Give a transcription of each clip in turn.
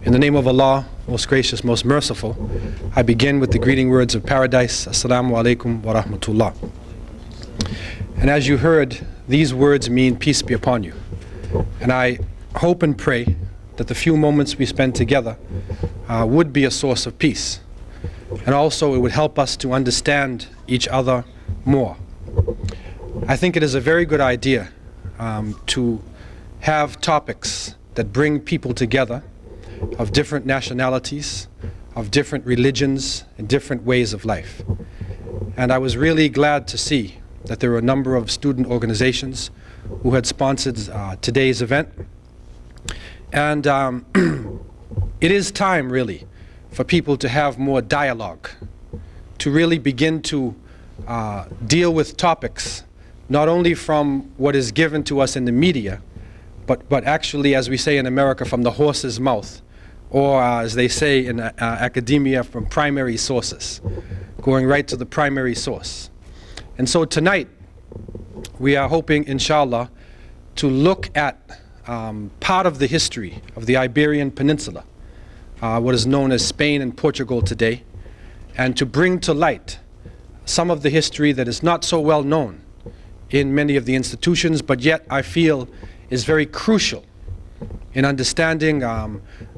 In the name of Allah, most gracious, most merciful, I begin with the greeting words of paradise. Assalamu alaikum wa rahmatullah. And as you heard, these words mean peace be upon you. And I hope and pray that the few moments we spend together would be a source of peace. And also it would help us to understand each other more. I think it is a very good idea to have topics that bring people together of different nationalities, of different religions, and different ways of life. And I was really glad to see that there were a number of student organizations who had sponsored today's event. And it is time, really, for people to have more dialogue, to really begin to deal with topics, not only from what is given to us in the media, but actually, as we say in America, from the horse's mouth, or as they say in academia, from primary sources, going right to the primary source. And so tonight, we are hoping, inshallah, to look at part of the history of the Iberian Peninsula, what is known as Spain and Portugal today, and to bring to light some of the history that is not so well known in many of the institutions, but yet I feel is very crucial in understanding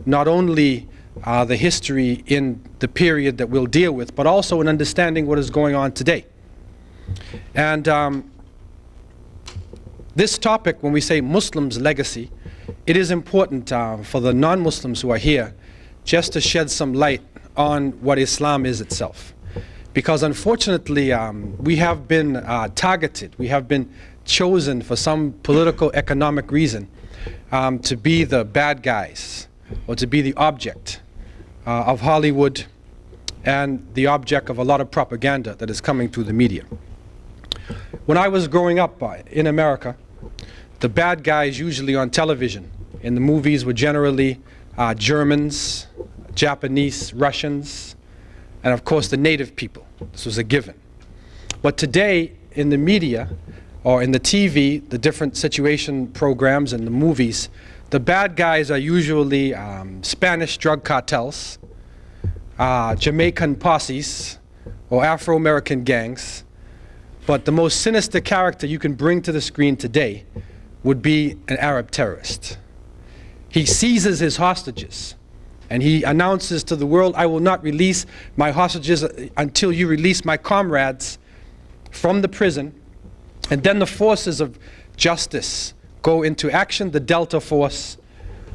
not only the history in the period that we'll deal with, but also in understanding what is going on today. And this topic, when we say Muslims' legacy, it is important for the non-Muslims who are here just to shed some light on what Islam is itself. Because unfortunately, we have been targeted, we have been chosen for some political economic reason to be the bad guys, or to be the object of Hollywood and the object of a lot of propaganda that is coming through the media. When I was growing up in America, the bad guys usually on television in the movies were generally Germans, Japanese, Russians, and of course the native people. This was a given. But today in the media, or in the TV, the different situation programs and the movies, the bad guys are usually Spanish drug cartels, Jamaican posses, or Afro-American gangs. But the most sinister character you can bring to the screen today would be an Arab terrorist. He seizes his hostages and he announces to the world, I will not release my hostages until you release my comrades from the prison. And then the forces of justice go into action, the Delta Force,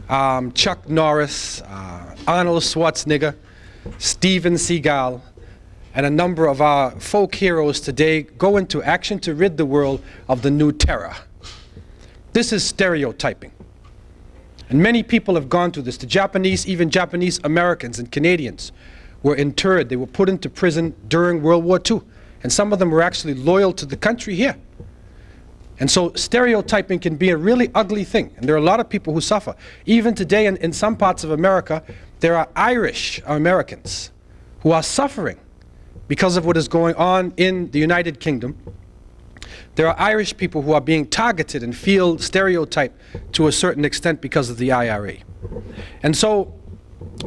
Chuck Norris, Arnold Schwarzenegger, Steven Seagal, and a number of our folk heroes today go into action to rid the world of the new terror. This is stereotyping. And many people have gone through this. The Japanese, even Japanese Americans and Canadians were interred. They were put into prison during World War II. And some of them were actually loyal to the country here. And so stereotyping can be a really ugly thing. And there are a lot of people who suffer. Even today in some parts of America, there are Irish Americans who are suffering because of what is going on in the United Kingdom. There are Irish people who are being targeted and feel stereotyped to a certain extent because of the IRA. And so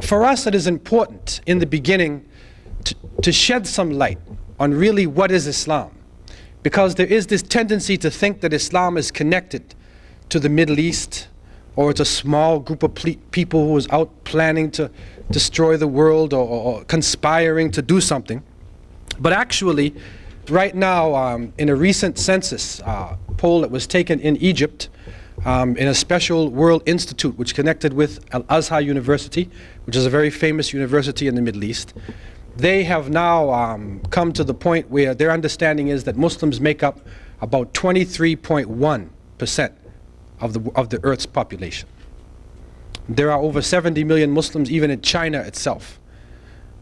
for us it is important in the beginning to shed some light on really what is Islam. Because there is this tendency to think that Islam is connected to the Middle East, or it's a small group of people who is out planning to destroy the world, or conspiring to do something. But actually, right now, in a recent census poll that was taken in Egypt, in a special World Institute which connected with Al-Azhar University, which is a very famous university in the Middle East, they have now come to the point where their understanding is that Muslims make up about 23.1% of the Earth's population. There are over 70 million Muslims even in China itself.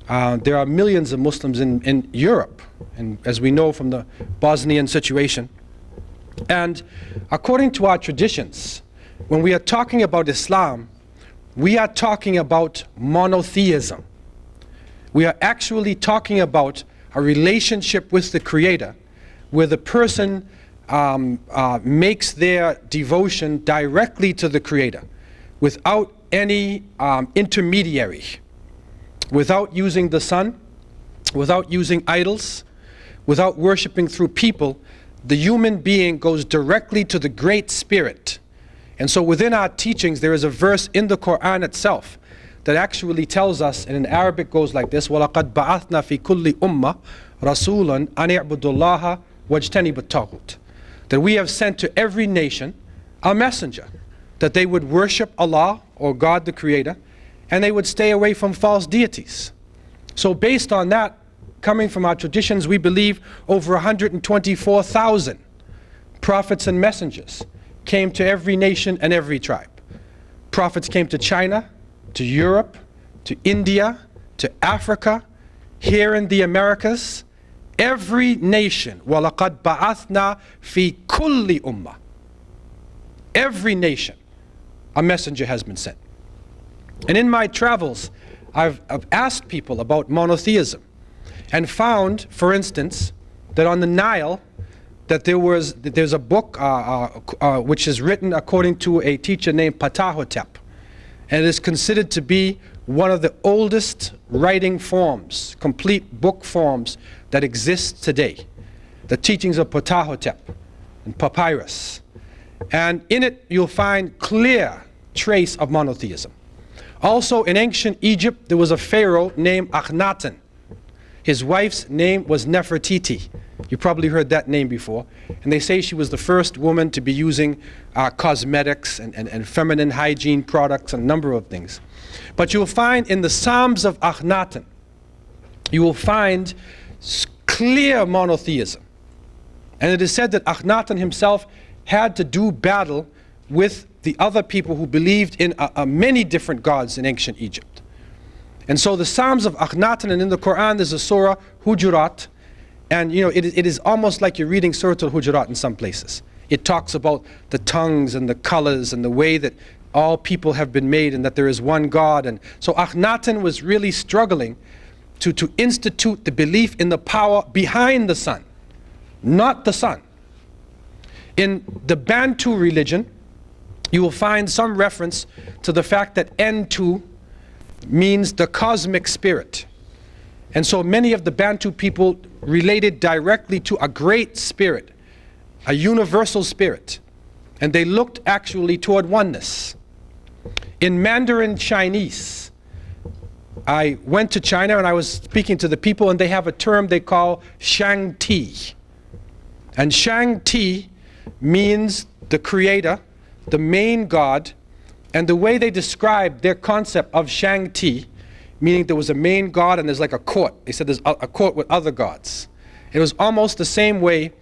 There are millions of Muslims in Europe, and as we know from the Bosnian situation. And according to our traditions, when we are talking about Islam, we are talking about monotheism. We are actually talking about a relationship with the Creator, where the person makes their devotion directly to the Creator, without any intermediary, without using the sun, without using idols, without worshiping through people, the human being goes directly to the Great Spirit. And so within our teachings, there is a verse in the Qur'an itself that actually tells us, and in Arabic goes like this, وَلَقَدْ بَعَثْنَا فِي كُلِّ أُمَّةٍ رَسُولًا أَنِ اعْبُدُوا اللَّهَ وَاجْتَنِبُوا الطَّاغُوتَ. That we have sent to every nation a messenger, that they would worship Allah, or God the Creator, and they would stay away from false deities. So based on that, coming from our traditions, we believe over 124,000 prophets and messengers came to every nation and every tribe. Prophets came to China, to Europe, to India, to Africa, here in the Americas, every nation. وَلَقَدْ بَعَثْنَا فِي كُلِّ أُمَّةٍ. Every nation, a messenger has been sent. And in my travels, I've asked people about monotheism and found, for instance, that on the Nile, that there's a book which is written according to a teacher named Ptahhotep. And it is considered to be one of the oldest writing forms, complete book forms that exist today. The teachings of Ptahhotep and papyrus. And in it you'll find clear trace of monotheism. Also in ancient Egypt there was a pharaoh named Akhenaten. His wife's name was Nefertiti. You probably heard that name before. And they say she was the first woman to be using cosmetics and feminine hygiene products and a number of things. But you'll find in the Psalms of Akhenaten, you will find clear monotheism. And it is said that Akhenaten himself had to do battle with the other people who believed in many different gods in ancient Egypt. And so the Psalms of Akhenaten, and in the Qur'an there's a surah, Hujurat, and it is almost like you're reading Surah Al-Hujurat in some places. It talks about the tongues and the colors and the way that all people have been made and that there is one God. And so Akhenaten was really struggling to institute the belief in the power behind the sun, not the sun. In the Bantu religion, you will find some reference to the fact that Ntu means the cosmic spirit. And so many of the Bantu people related directly to a great spirit, a universal spirit. And they looked actually toward oneness. In Mandarin Chinese, I went to China and I was speaking to the people, and they have a term they call Shang Ti. And Shang Ti means the creator, the main God, and the way they describe their concept of Shang Ti, meaning there was a main God and there's like a court. They said there's a court with other gods. It was almost the same way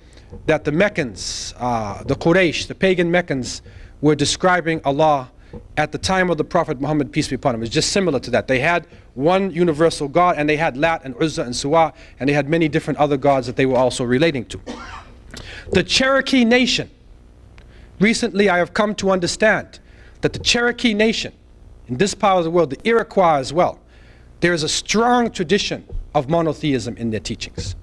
that the Meccans, the Quraysh, the pagan Meccans, were describing Allah at the time of the Prophet Muhammad, peace be upon him. It was just similar to that. They had one universal God, and they had Lat and Uzza and Suwa, and they had many different other gods that they were also relating to. The Cherokee Nation. Recently I have come to understand that the Cherokee Nation, in this part of the world, the Iroquois as well, there is a strong tradition of monotheism in their teachings.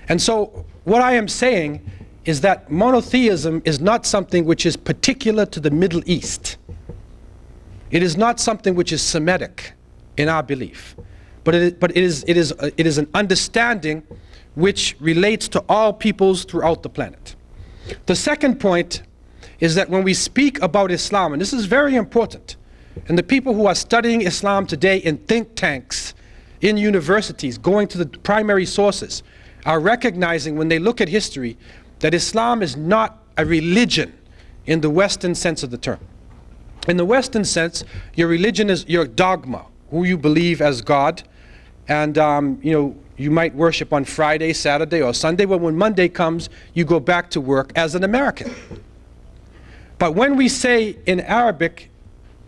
And so what I am saying is that monotheism is not something which is particular to the Middle East. It is not something which is Semitic in our belief, but it is an understanding which relates to all peoples throughout the planet. The second point is that when we speak about Islam, and this is very important, and the people who are studying Islam today in think tanks, in universities, going to the primary sources, are recognizing when they look at history that Islam is not a religion in the Western sense of the term. In the Western sense, your religion is your dogma, who you believe as God, and you might worship on Friday, Saturday, or Sunday, but when Monday comes, you go back to work as an American. But when we say in Arabic,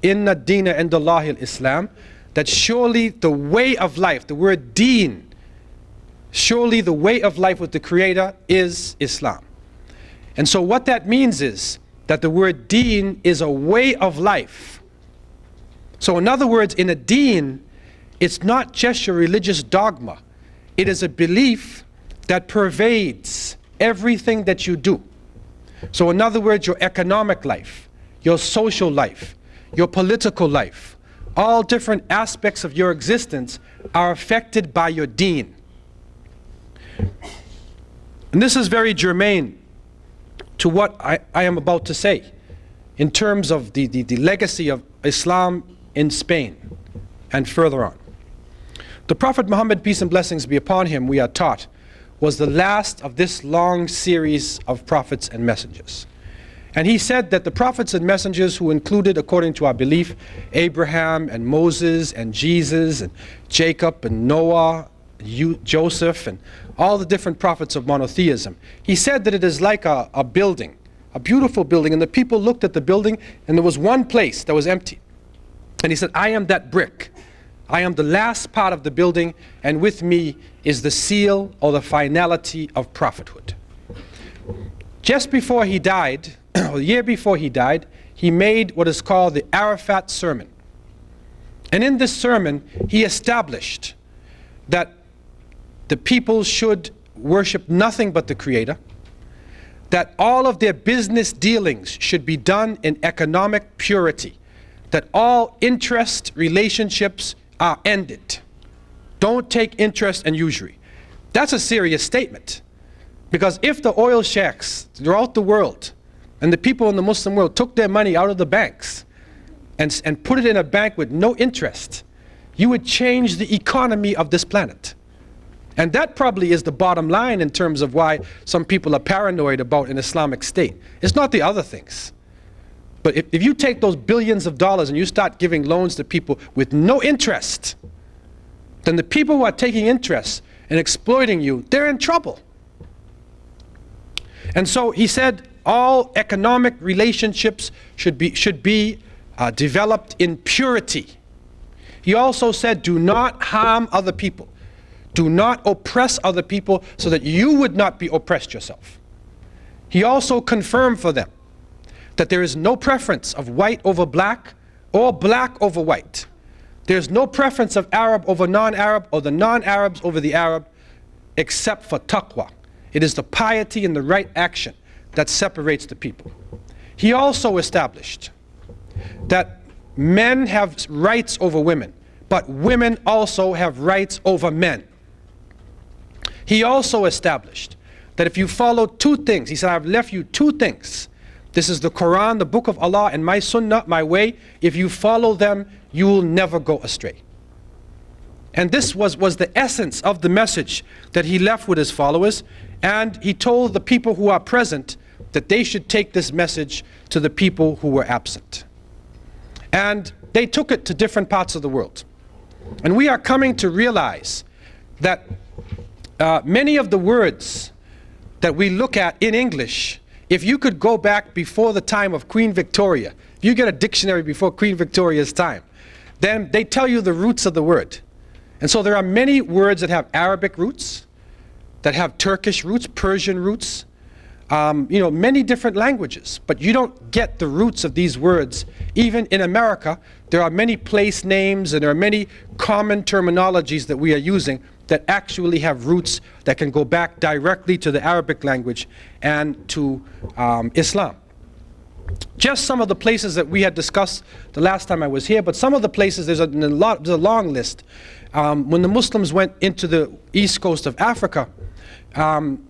Inna Dina Indallahi al-Islam, that surely the way of life, the word deen, surely the way of life with the Creator is Islam. And so what that means is that the word deen is a way of life. So in other words, in a deen, it's not just your religious dogma. It is a belief that pervades everything that you do. So in other words, your economic life, your social life, your political life, all different aspects of your existence are affected by your deen. And this is very germane to what I am about to say in terms of the legacy of Islam in Spain and further on. The Prophet Muhammad, peace and blessings be upon him, we are taught, was the last of this long series of prophets and messengers. And he said that the prophets and messengers, who included, according to our belief, Abraham and Moses and Jesus and Jacob and Noah, Joseph and all the different prophets of monotheism, he said that it is like a building, a beautiful building, and the people looked at the building and there was one place that was empty. And he said, I am that brick. I am the last part of the building, and with me is the seal or the finality of prophethood. Just before he died, or the year before he died, he made what is called the Arafat sermon. And in this sermon, he established that the people should worship nothing but the Creator, that all of their business dealings should be done in economic purity, that all interest relationships are ended. Don't take interest and usury. That's a serious statement. Because if the oil sheikhs throughout the world and the people in the Muslim world took their money out of the banks and put it in a bank with no interest, you would change the economy of this planet. And that probably is the bottom line in terms of why some people are paranoid about an Islamic state. It's not the other things. But if you take those billions of dollars and you start giving loans to people with no interest, then the people who are taking interest and exploiting you, they're in trouble. And so he said all economic relationships should be developed in purity. He also said, do not harm other people. Do not oppress other people so that you would not be oppressed yourself. He also confirmed for them that there is no preference of white over black or black over white. There's no preference of Arab over non-Arab or the non-Arabs over the Arab, except for taqwa. It is the piety and the right action that separates the people. He also established that men have rights over women, but women also have rights over men. He also established that if you follow two things, he said, I've left you two things. This is the Qur'an, the book of Allah, and my sunnah, my way. If you follow them, you will never go astray. And this was the essence of the message that he left with his followers. And he told the people who are present that they should take this message to the people who were absent. And they took it to different parts of the world. And we are coming to realize that many of the words that we look at in English, if you could go back before the time of Queen Victoria, if you get a dictionary before Queen Victoria's time, then they tell you the roots of the word. And so there are many words that have Arabic roots, that have Turkish roots, Persian roots, many different languages. But you don't get the roots of these words. Even in America, there are many place names and there are many common terminologies that we are using that actually have roots that can go back directly to the Arabic language and to Islam. Just some of the places that we had discussed the last time I was here, but some of the places, there's a long list. When the Muslims went into the east coast of Africa,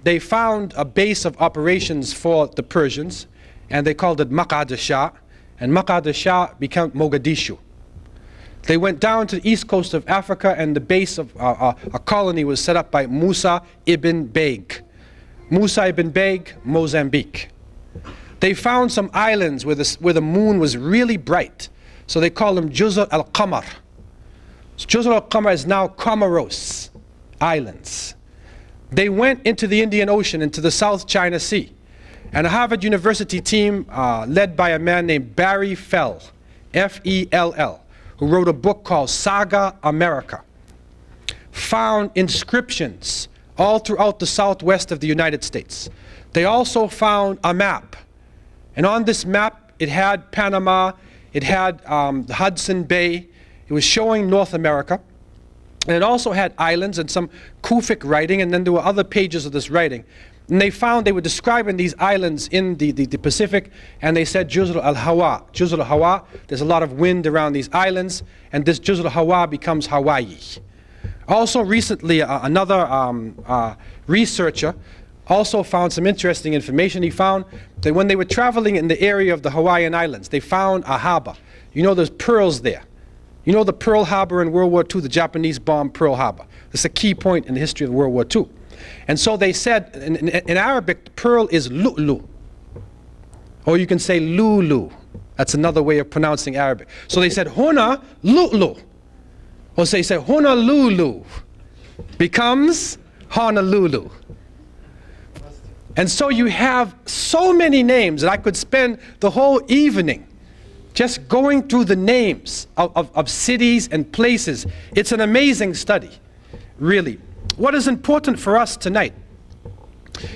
they found a base of operations for the Persians, and they called it Maq'ad al-Shah, and Maq'ad al-Shah became Mogadishu. They went down to the east coast of Africa, and the base of a colony was set up by Musa ibn Baig. Musa ibn Baig, Mozambique. They found some islands where the moon was really bright, so they called them Juzr al-Qamar. Juzr al-Qamar is now Comoros Islands. They went into the Indian Ocean, into the South China Sea. And a Harvard University team led by a man named Barry Fell, F-E-L-L, who wrote a book called Saga America, found inscriptions all throughout the southwest of the United States. They also found a map. And on this map, it had Panama, it had the Hudson Bay. It was showing North America. And it also had islands and some Kufic writing, and then there were other pages of this writing. And they were describing these islands in the Pacific, and they said Juzr al-Hawa. Juzr al-Hawa, there's a lot of wind around these islands, and this Juzr al-Hawa becomes Hawaii. Also recently, another researcher also found some interesting information. He found that when they were traveling in the area of the Hawaiian Islands, they found a harbor. You know, there's pearls there. You know the Pearl Harbor in World War II, the Japanese bombed Pearl Harbor. It's a key point in the history of World War II. And so they said, in Arabic, pearl is lu'lu. Or you can say lulu. That's another way of pronouncing Arabic. So they said, huna lu'lu. Or they say, Honolulu becomes Honolulu. And so you have so many names that I could spend the whole evening just going through the names of cities and places. It's an amazing study, really. What is important for us tonight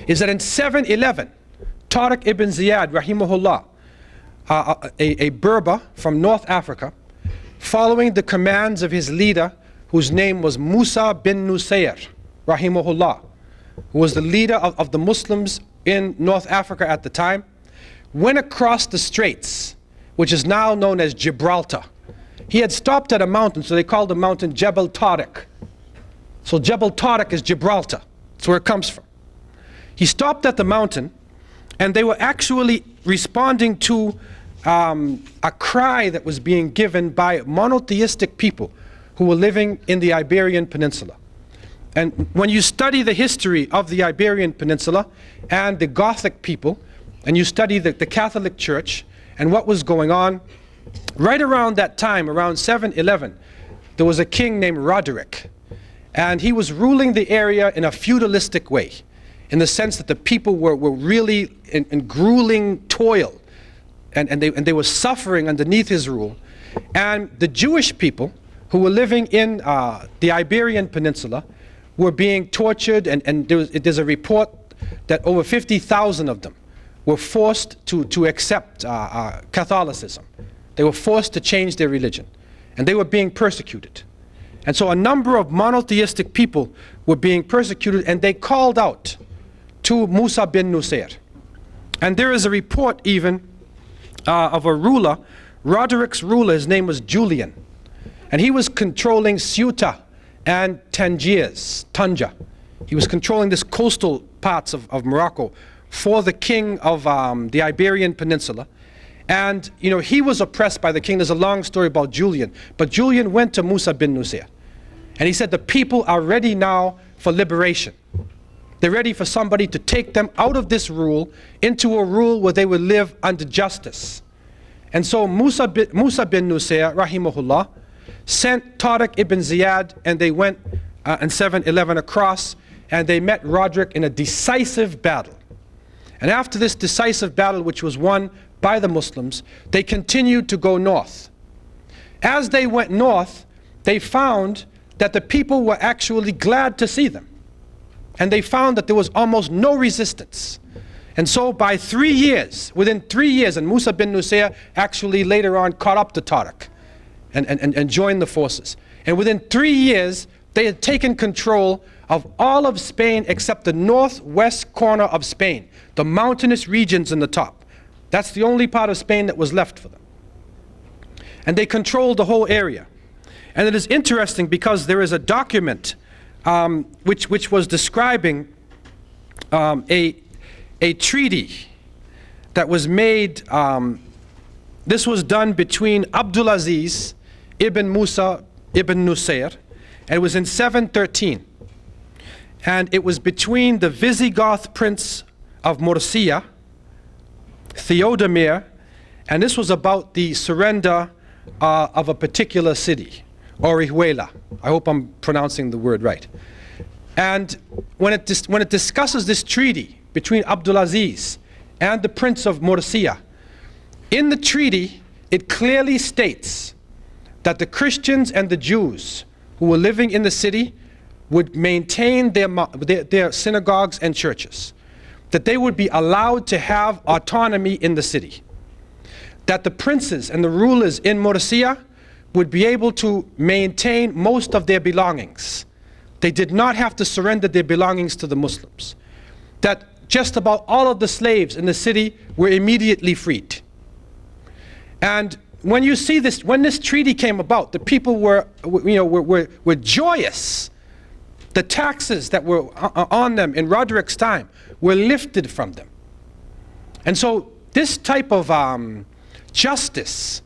is that in 711, Tariq ibn Ziyad, rahimahullah, a Berber from North Africa, following the commands of his leader, whose name was Musa bin Nusayr, rahimahullah, who was the leader of the Muslims in North Africa at the time, went across the straits, which is now known as Gibraltar. He had stopped at a mountain, so they called the mountain Jebel Tariq. So Jebel Tariq is Gibraltar. That's where it comes from. He stopped at the mountain, and they were actually responding to a cry that was being given by monotheistic people who were living in the Iberian Peninsula. And when you study the history of the Iberian Peninsula and the Gothic people, and you study the Catholic Church and what was going on, right around that time, around 711, there was a king named Roderick. And he was ruling the area in a feudalistic way, in the sense that the people were really in grueling toil, and they were suffering underneath his rule. And the Jewish people who were living in the Iberian Peninsula were being tortured, and there's a report that over 50,000 of them were forced to accept Catholicism. They were forced to change their religion, and they were being persecuted. And so a number of monotheistic people were being persecuted, and they called out to Musa bin Nusayr. And there is a report even of a ruler, Roderick's ruler, his name was Julian. And he was controlling Ceuta and Tanja. He was controlling this coastal parts of Morocco for the king of the Iberian Peninsula. And you know, he was oppressed by the king. There's a long story about Julian. But Julian went to Musa bin Nusayr. And he said, the people are ready now for liberation. They're ready for somebody to take them out of this rule into a rule where they will live under justice. And so Musa bin Nusayr, rahimahullah, sent Tariq ibn Ziyad, and they went in 711 across, and they met Roderick in a decisive battle. And after this decisive battle, which was won by the Muslims, they continued to go north. As they went north, they found that the people were actually glad to see them. And they found that there was almost no resistance. And so by 3 years, within 3 years, and Musa bin Nusayr actually later on caught up to Tariq and joined the forces. And within 3 years, they had taken control of all of Spain except the northwest corner of Spain, the mountainous regions in the top. That's the only part of Spain that was left for them. And they controlled the whole area. And it is interesting because there is a document which was describing a treaty that was made. This was done between Abdulaziz ibn Musa ibn Nusayr, and it was in 713. And it was between the Visigoth prince of Murcia, Theodemir, and this was about the surrender of a particular city, Orihuela. I hope I'm pronouncing the word right. And when it discusses this treaty between Abdulaziz and the prince of Murcia, in the treaty it clearly states that the Christians and the Jews who were living in the city would maintain their synagogues and churches, that they would be allowed to have autonomy in the city, that the princes and the rulers in Murcia would be able to maintain most of their belongings. They did not have to surrender their belongings to the Muslims. That just about all of the slaves in the city were immediately freed. And when you see this, when this treaty came about, the people were joyous. The taxes that were on them in Roderick's time were lifted from them. And so this type of justice,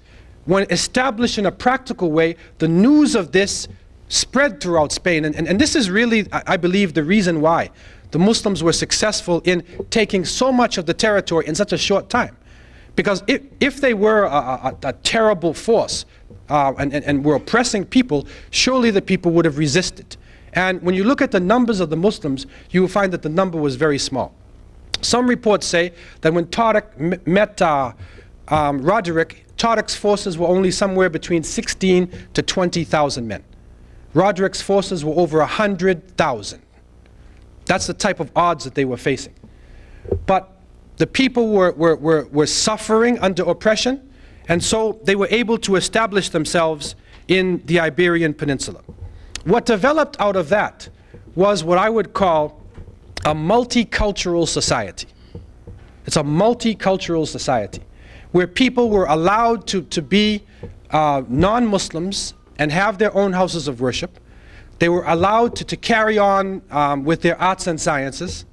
when established in a practical way, the news of this spread throughout Spain. And this is really, I believe, the reason why the Muslims were successful in taking so much of the territory in such a short time. Because if they were a terrible force and were oppressing people, surely the people would have resisted. And when you look at the numbers of the Muslims, you will find that the number was very small. Some reports say that when Tariq met Roderick, Tariq's forces were only somewhere between 16 to 20,000 men. Roderick's forces were over 100,000. That's the type of odds that they were facing. But the people were suffering under oppression, and so they were able to establish themselves in the Iberian Peninsula. What developed out of that was what I would call a multicultural society. It's a multicultural society where people were allowed to be non-Muslims and have their own houses of worship. They were allowed to carry on with their arts and sciences.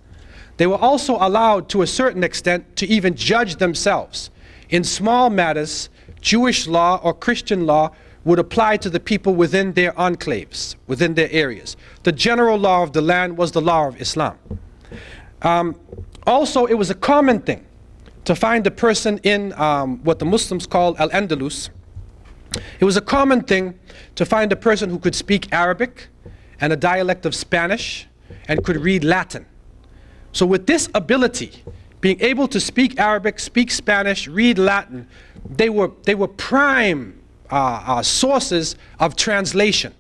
They were also allowed, to a certain extent, to even judge themselves. In small matters, Jewish law or Christian law would apply to the people within their enclaves, within their areas. The general law of the land was the law of Islam. Also, it was a common thing to find a person in what the Muslims call Al-Andalus. It was a common thing to find a person who could speak Arabic and a dialect of Spanish and could read Latin. So with this ability, being able to speak Arabic, speak Spanish, read Latin, they were prime sources of translation.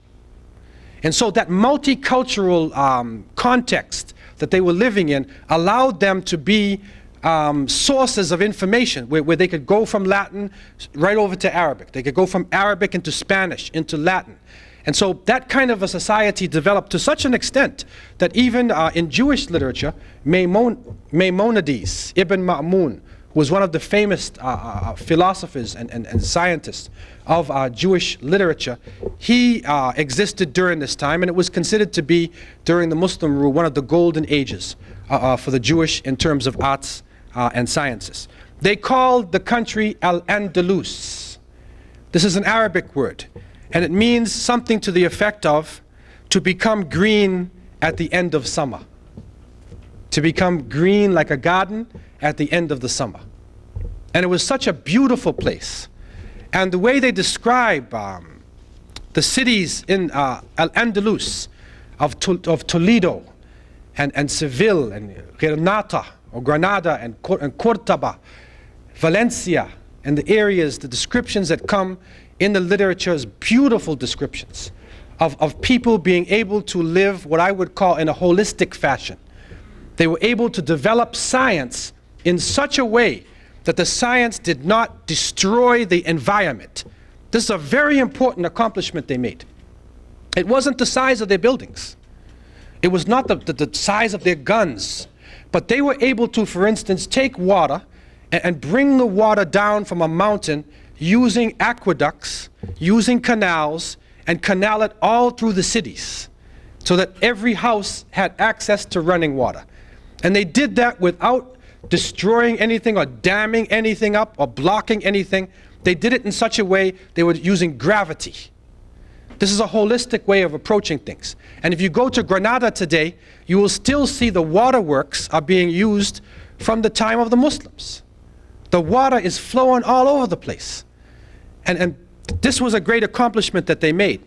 And so that multicultural context that they were living in allowed them to be sources of information where they could go from Latin right over to Arabic. They could go from Arabic into Spanish, into Latin. And so that kind of a society developed to such an extent that even in Jewish literature, Maimonides, Ibn Ma'mun, was one of the famous philosophers and scientists of Jewish literature. He existed during this time, and it was considered to be, during the Muslim rule, one of the golden ages for the Jewish in terms of arts and sciences. They called the country Al-Andalus. This is an Arabic word, and it means something to the effect of to become green at the end of summer. To become green like a garden at the end of the summer. And it was such a beautiful place. And the way they describe the cities in Al-Andalus of Toledo and Seville and Granada and Cordoba, Valencia, and the areas, the descriptions that come in the literature is beautiful descriptions of people being able to live what I would call in a holistic fashion. They were able to develop science in such a way that the science did not destroy the environment. This is a very important accomplishment they made. It wasn't the size of their buildings. It was not the size of their guns. But they were able to, for instance, take water and bring the water down from a mountain using aqueducts, using canals, and canal it all through the cities so that every house had access to running water. And they did that without destroying anything or damming anything up or blocking anything. They did it in such a way they were using gravity. This is a holistic way of approaching things. And if you go to Granada today, you will still see the waterworks are being used from the time of the Muslims. The water is flowing all over the place. And this was a great accomplishment that they made.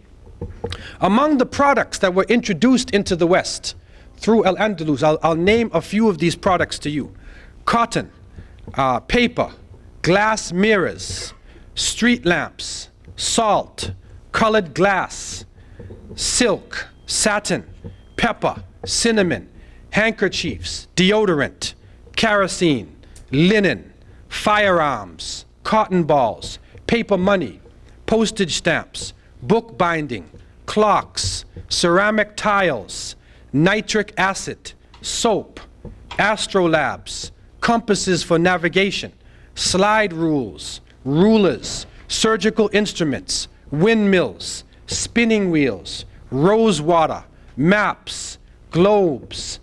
Among the products that were introduced into the West through Al-Andalus, I'll name a few of these products to you. Cotton, paper, glass mirrors, street lamps, salt, colored glass, silk, satin, pepper, cinnamon, handkerchiefs, deodorant, kerosene, linen, firearms, cotton balls, paper money, postage stamps, book binding, clocks, ceramic tiles, nitric acid, soap, astrolabes, compasses for navigation, slide rules, rulers, surgical instruments, windmills, spinning wheels, rose water, maps, globes,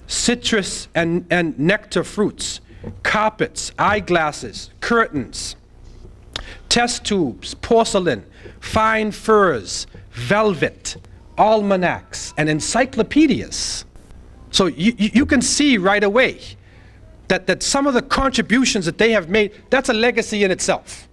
citrus and nectar fruits, carpets, eyeglasses, curtains, test tubes, porcelain, fine furs, velvet, almanacs, and encyclopedias. So you can see right away that some of the contributions that they have made, that's a legacy in itself.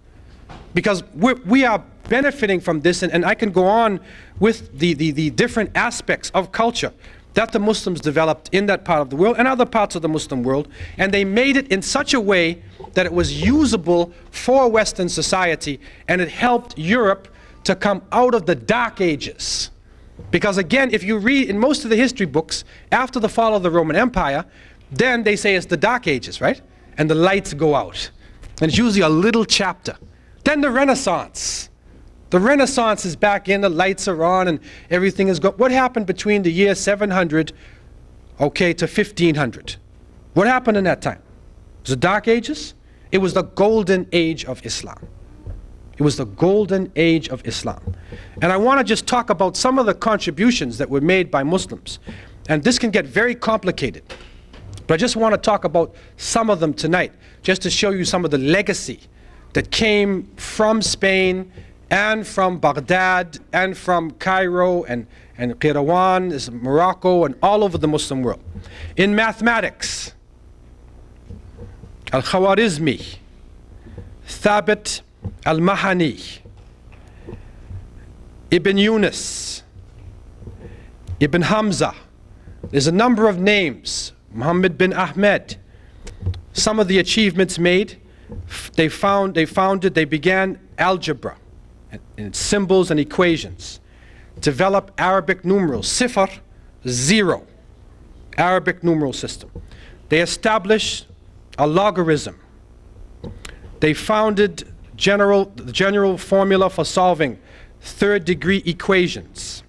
Because we are benefiting from this, and I can go on with the different aspects of culture that the Muslims developed in that part of the world and other parts of the Muslim world, and they made it in such a way that it was usable for Western society, and it helped Europe to come out of the Dark Ages. Because again, if you read in most of the history books, after the fall of the Roman Empire, then they say it's the Dark Ages, right? And the lights go out. And it's usually a little chapter. Then the Renaissance. The Renaissance is back in, the lights are on, and everything is good. What happened between the year 700, okay, to 1500? What happened in that time? Was the Dark Ages? It was the golden age of Islam. It was the golden age of Islam. And I want to just talk about some of the contributions that were made by Muslims. And this can get very complicated. But I just want to talk about some of them tonight, just to show you some of the legacy that came from Spain and from Baghdad and from Cairo and Qayrawan, Morocco, and all over the Muslim world. In mathematics, Al-Khwarizmi, Thabit Al-Mahani, Ibn Yunus, Ibn Hamza. There's a number of names. Muhammad bin Ahmed. Some of the achievements made, they began algebra and symbols and equations, developed Arabic numerals, sifr, 0, Arabic numeral system. They established a logarithm. They founded the general formula for solving third-degree equations.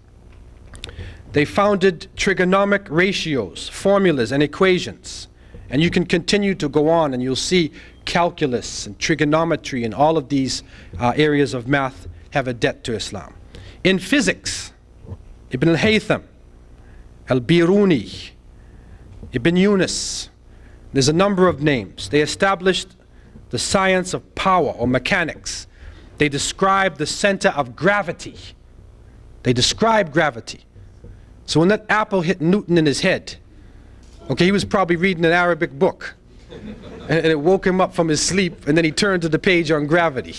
They founded trigonomic ratios, formulas, and equations. And you can continue to go on, and you'll see calculus and trigonometry and all of these areas of math have a debt to Islam. In physics, Ibn al-Haytham, al-Biruni, Ibn Yunus, there's a number of names. They established the science of power or mechanics. They described the center of gravity. They described gravity. So when that apple hit Newton in his head, okay, he was probably reading an Arabic book, and it woke him up from his sleep, and then he turned to the page on gravity.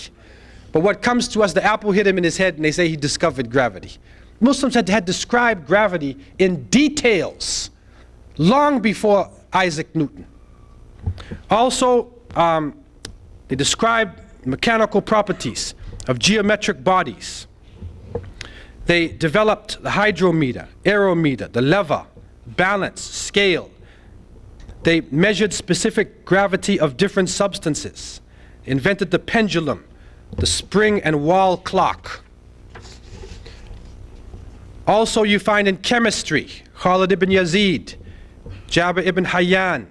But what comes to us, the apple hit him in his head, and they say he discovered gravity. Muslims had described gravity in details long before Isaac Newton. Also, they described mechanical properties of geometric bodies. They developed the hydrometer, aerometer, the lever, balance, scale. They measured specific gravity of different substances. They invented the pendulum, the spring and wall clock. Also, you find in chemistry, Khalid ibn Yazid, Jabir ibn Hayyan,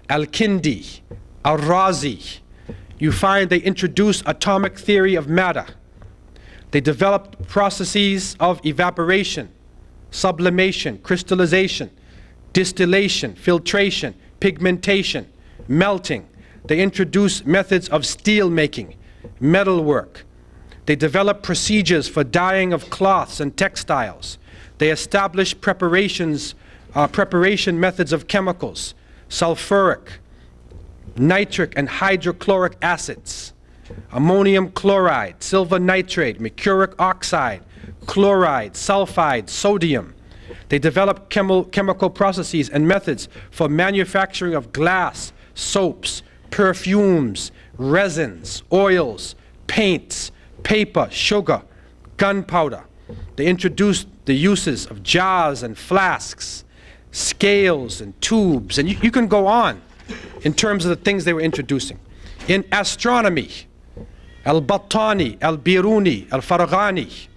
Al-Kindi, Al-Razi. You find they introduced atomic theory of matter. They developed processes of evaporation, sublimation, crystallization, distillation, filtration, pigmentation, melting. They introduced methods of steel making, metalwork. They developed procedures for dyeing of cloths and textiles. They established preparation methods of chemicals, sulfuric, nitric and hydrochloric acids, ammonium chloride, silver nitrate, mercuric oxide, chloride, sulfide, sodium. They developed chemical processes and methods for manufacturing of glass, soaps, perfumes, resins, oils, paints, paper, sugar, gunpowder. They introduced the uses of jars and flasks, scales and tubes, and you can go on in terms of the things they were introducing. In astronomy, Al-Battani, Al-Biruni, Al-Farghani,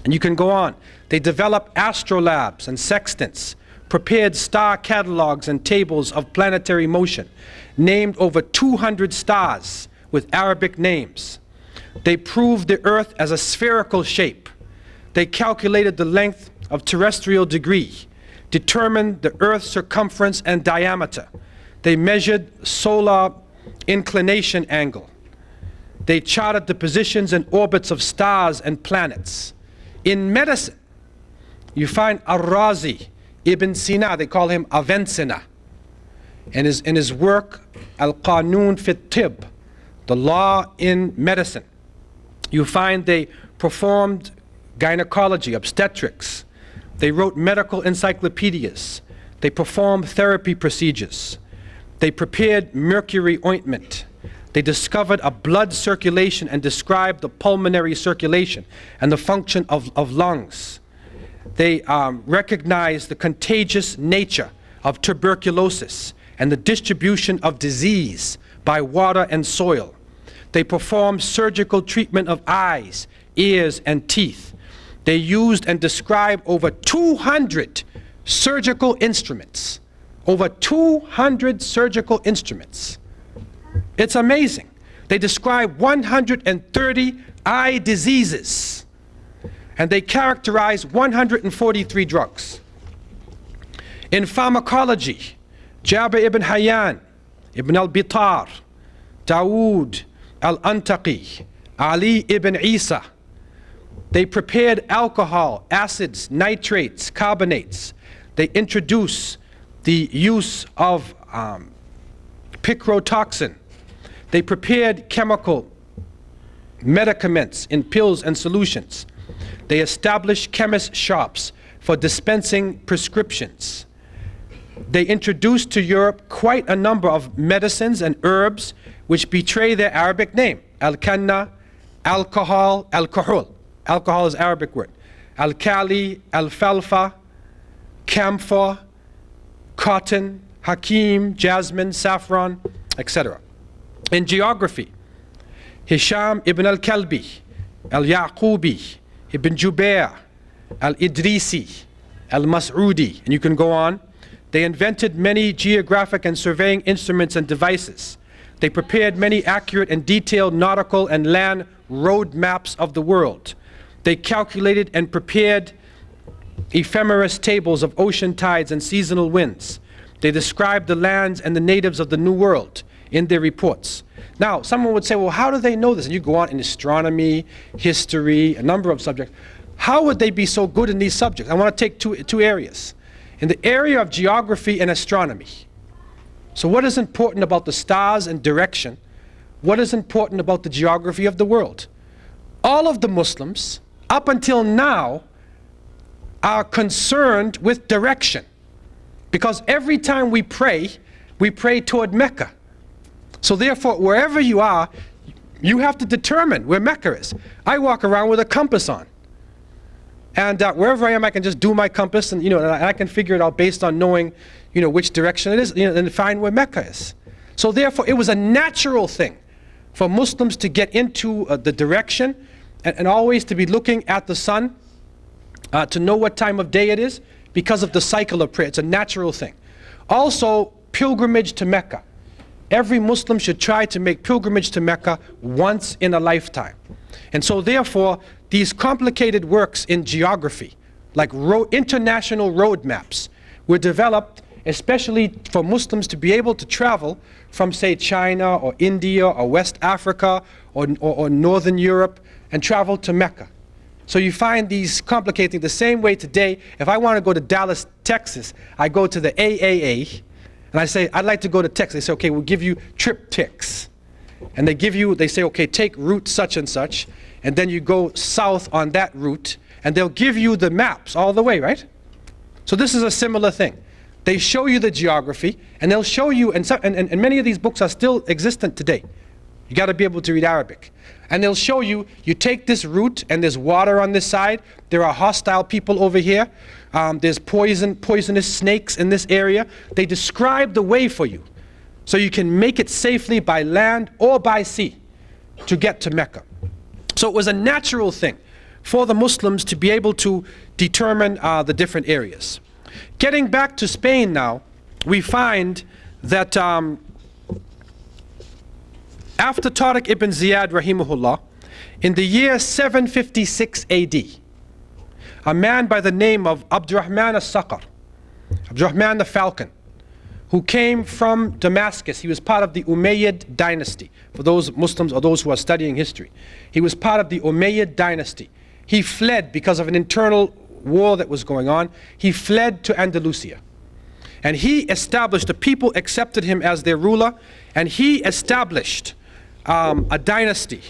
and you can go on. They developed astrolabes and sextants, prepared star catalogs and tables of planetary motion, named over 200 stars with Arabic names. They proved the earth as a spherical shape. They calculated the length of terrestrial degree, determined the earth's circumference and diameter. They measured solar inclination angle. They charted the positions and orbits of stars and planets. In medicine, you find Ar-Razi, Ibn Sina, they call him Avicenna. In his work, Al-Qanun fi Tib, the law in medicine, you find they performed gynecology, obstetrics. They wrote medical encyclopedias. They performed therapy procedures. They prepared mercury ointment. They discovered a blood circulation and described the pulmonary circulation and the function of lungs. They recognized the contagious nature of tuberculosis and the distribution of disease by water and soil. They performed surgical treatment of eyes, ears, and teeth. They used and described over 200 surgical instruments. Over 200 surgical instruments. It's amazing. They describe 130 eye diseases, and they characterize 143 drugs. In pharmacology, Jabir ibn Hayyan, Ibn al-Bitar, Dawood al-Antaqi, Ali ibn Isa, they prepared alcohol, acids, nitrates, carbonates. They introduced the use of picrotoxin. They prepared chemical medicaments in pills and solutions. They established chemist shops for dispensing prescriptions. They introduced to Europe quite a number of medicines and herbs which betray their Arabic name. Al-Kanna, alcohol, alcohol. Alcohol is Arabic word. Al-Kali, alfalfa, camphor, cotton, hakim, jasmine, saffron, etc. In geography, Hisham ibn al-Kalbi, al-Yaqubi, ibn Jubair, al-Idrisi, al-Mas'udi, and you can go on. They invented many geographic and surveying instruments and devices. They prepared many accurate and detailed nautical and land road maps of the world. They calculated and prepared ephemeris tables of ocean tides and seasonal winds. They described the lands and the natives of the New World in their reports. Now, someone would say, well, how do they know this? And you go on in astronomy, history, a number of subjects. How would they be so good in these subjects? I want to take two areas. In the area of geography and astronomy. So what is important about the stars and direction? What is important about the geography of the world? All of the Muslims, up until now, are concerned with direction. Because every time we pray toward Mecca. So therefore, wherever you are, you have to determine where Mecca is. I walk around with a compass on. And wherever I am, I can just do my compass, and and I can figure it out based on knowing, which direction it is, and find where Mecca is. So therefore, it was a natural thing for Muslims to get into the direction, and always to be looking at the sun, to know what time of day it is, because of the cycle of prayer. It's a natural thing. Also, pilgrimage to Mecca. Every Muslim should try to make pilgrimage to Mecca once in a lifetime. And so therefore, these complicated works in geography, like international road maps, were developed especially for Muslims to be able to travel from, say, China or India or West Africa or Northern Europe and travel to Mecca. So you find these complicating the same way today. If I want to go to Dallas, Texas, I go to the AAA and I say, I'd like to go to Texas. They say, okay, we'll give you triptychs. And they say, okay, take route such and such, and then you go south on that route, and they'll give you the maps all the way, right? So this is a similar thing. They show you the geography, and they'll show you, and many of these books are still existent today. You got to be able to read Arabic. And they'll show you, you take this route, and there's water on this side, there are hostile people over here, there's poisonous snakes in this area. They describe the way for you, so you can make it safely by land or by sea to get to Mecca. So it was a natural thing for the Muslims to be able to determine the different areas. Getting back to Spain now, we find that after Tariq ibn Ziyad rahimahullah, in the year 756 AD, a man by the name of Abdurrahman al-Saqar, Abdurrahman the Falcon, who came from Damascus. He was part of the Umayyad dynasty. For those Muslims or those who are studying history, he was part of the Umayyad dynasty. He fled because of an internal war that was going on. He fled to Andalusia. And he established, the people accepted him as their ruler, and he established a dynasty,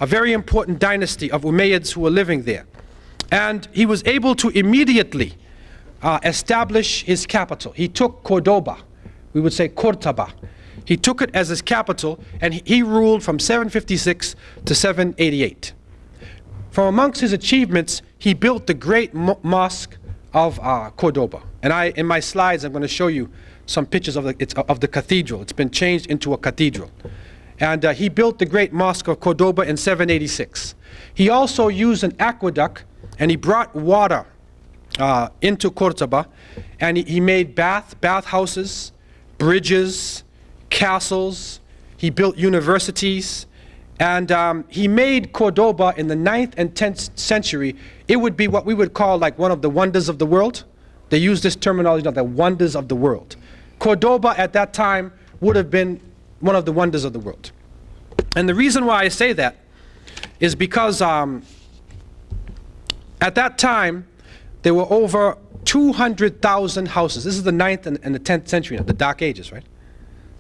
a very important dynasty of Umayyads who were living there. And he was able to immediately establish his capital. He took Cordoba, we would say Cortaba. He took it as his capital, and he ruled from 756 to 788. From amongst his achievements, he built the great mosque of Cordoba. And in my slides, I'm going to show you some pictures of the cathedral. It's been changed into a cathedral. And he built the great mosque of Cordoba in 786. He also used an aqueduct, and he brought water into Cordoba, and he made bathhouses, bridges, castles. He built universities, and he made Cordoba in the 9th and 10th century. It would be what we would call like one of the wonders of the world. They use this terminology, the wonders of the world. Cordoba at that time would have been one of the wonders of the world. And the reason why I say that is because at that time there were over 200,000 houses. This is the 9th and the 10th century, the Dark Ages, right?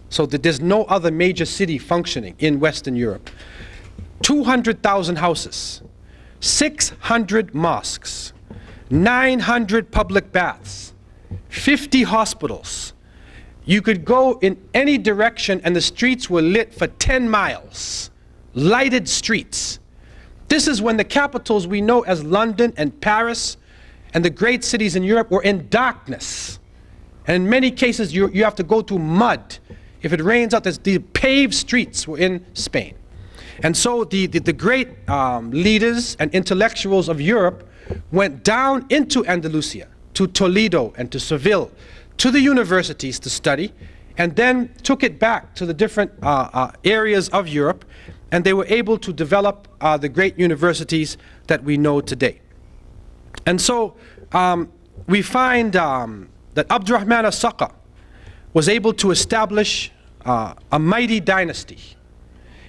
So there's no other major city functioning in Western Europe. 200,000 houses, 600 mosques, 900 public baths, 50 hospitals. You could go in any direction and the streets were lit for 10 miles. Lighted streets. This is when the capitals we know as London and Paris and the great cities in Europe were in darkness. And in many cases you have to go through mud. If it rains out, the paved streets were in Spain. And so the great leaders and intellectuals of Europe went down into Andalusia, to Toledo and to Seville, to the universities to study, and then took it back to the different areas of Europe, and they were able to develop the great universities that we know today. And so we find that Abdurrahman al-Saqar was able to establish a mighty dynasty.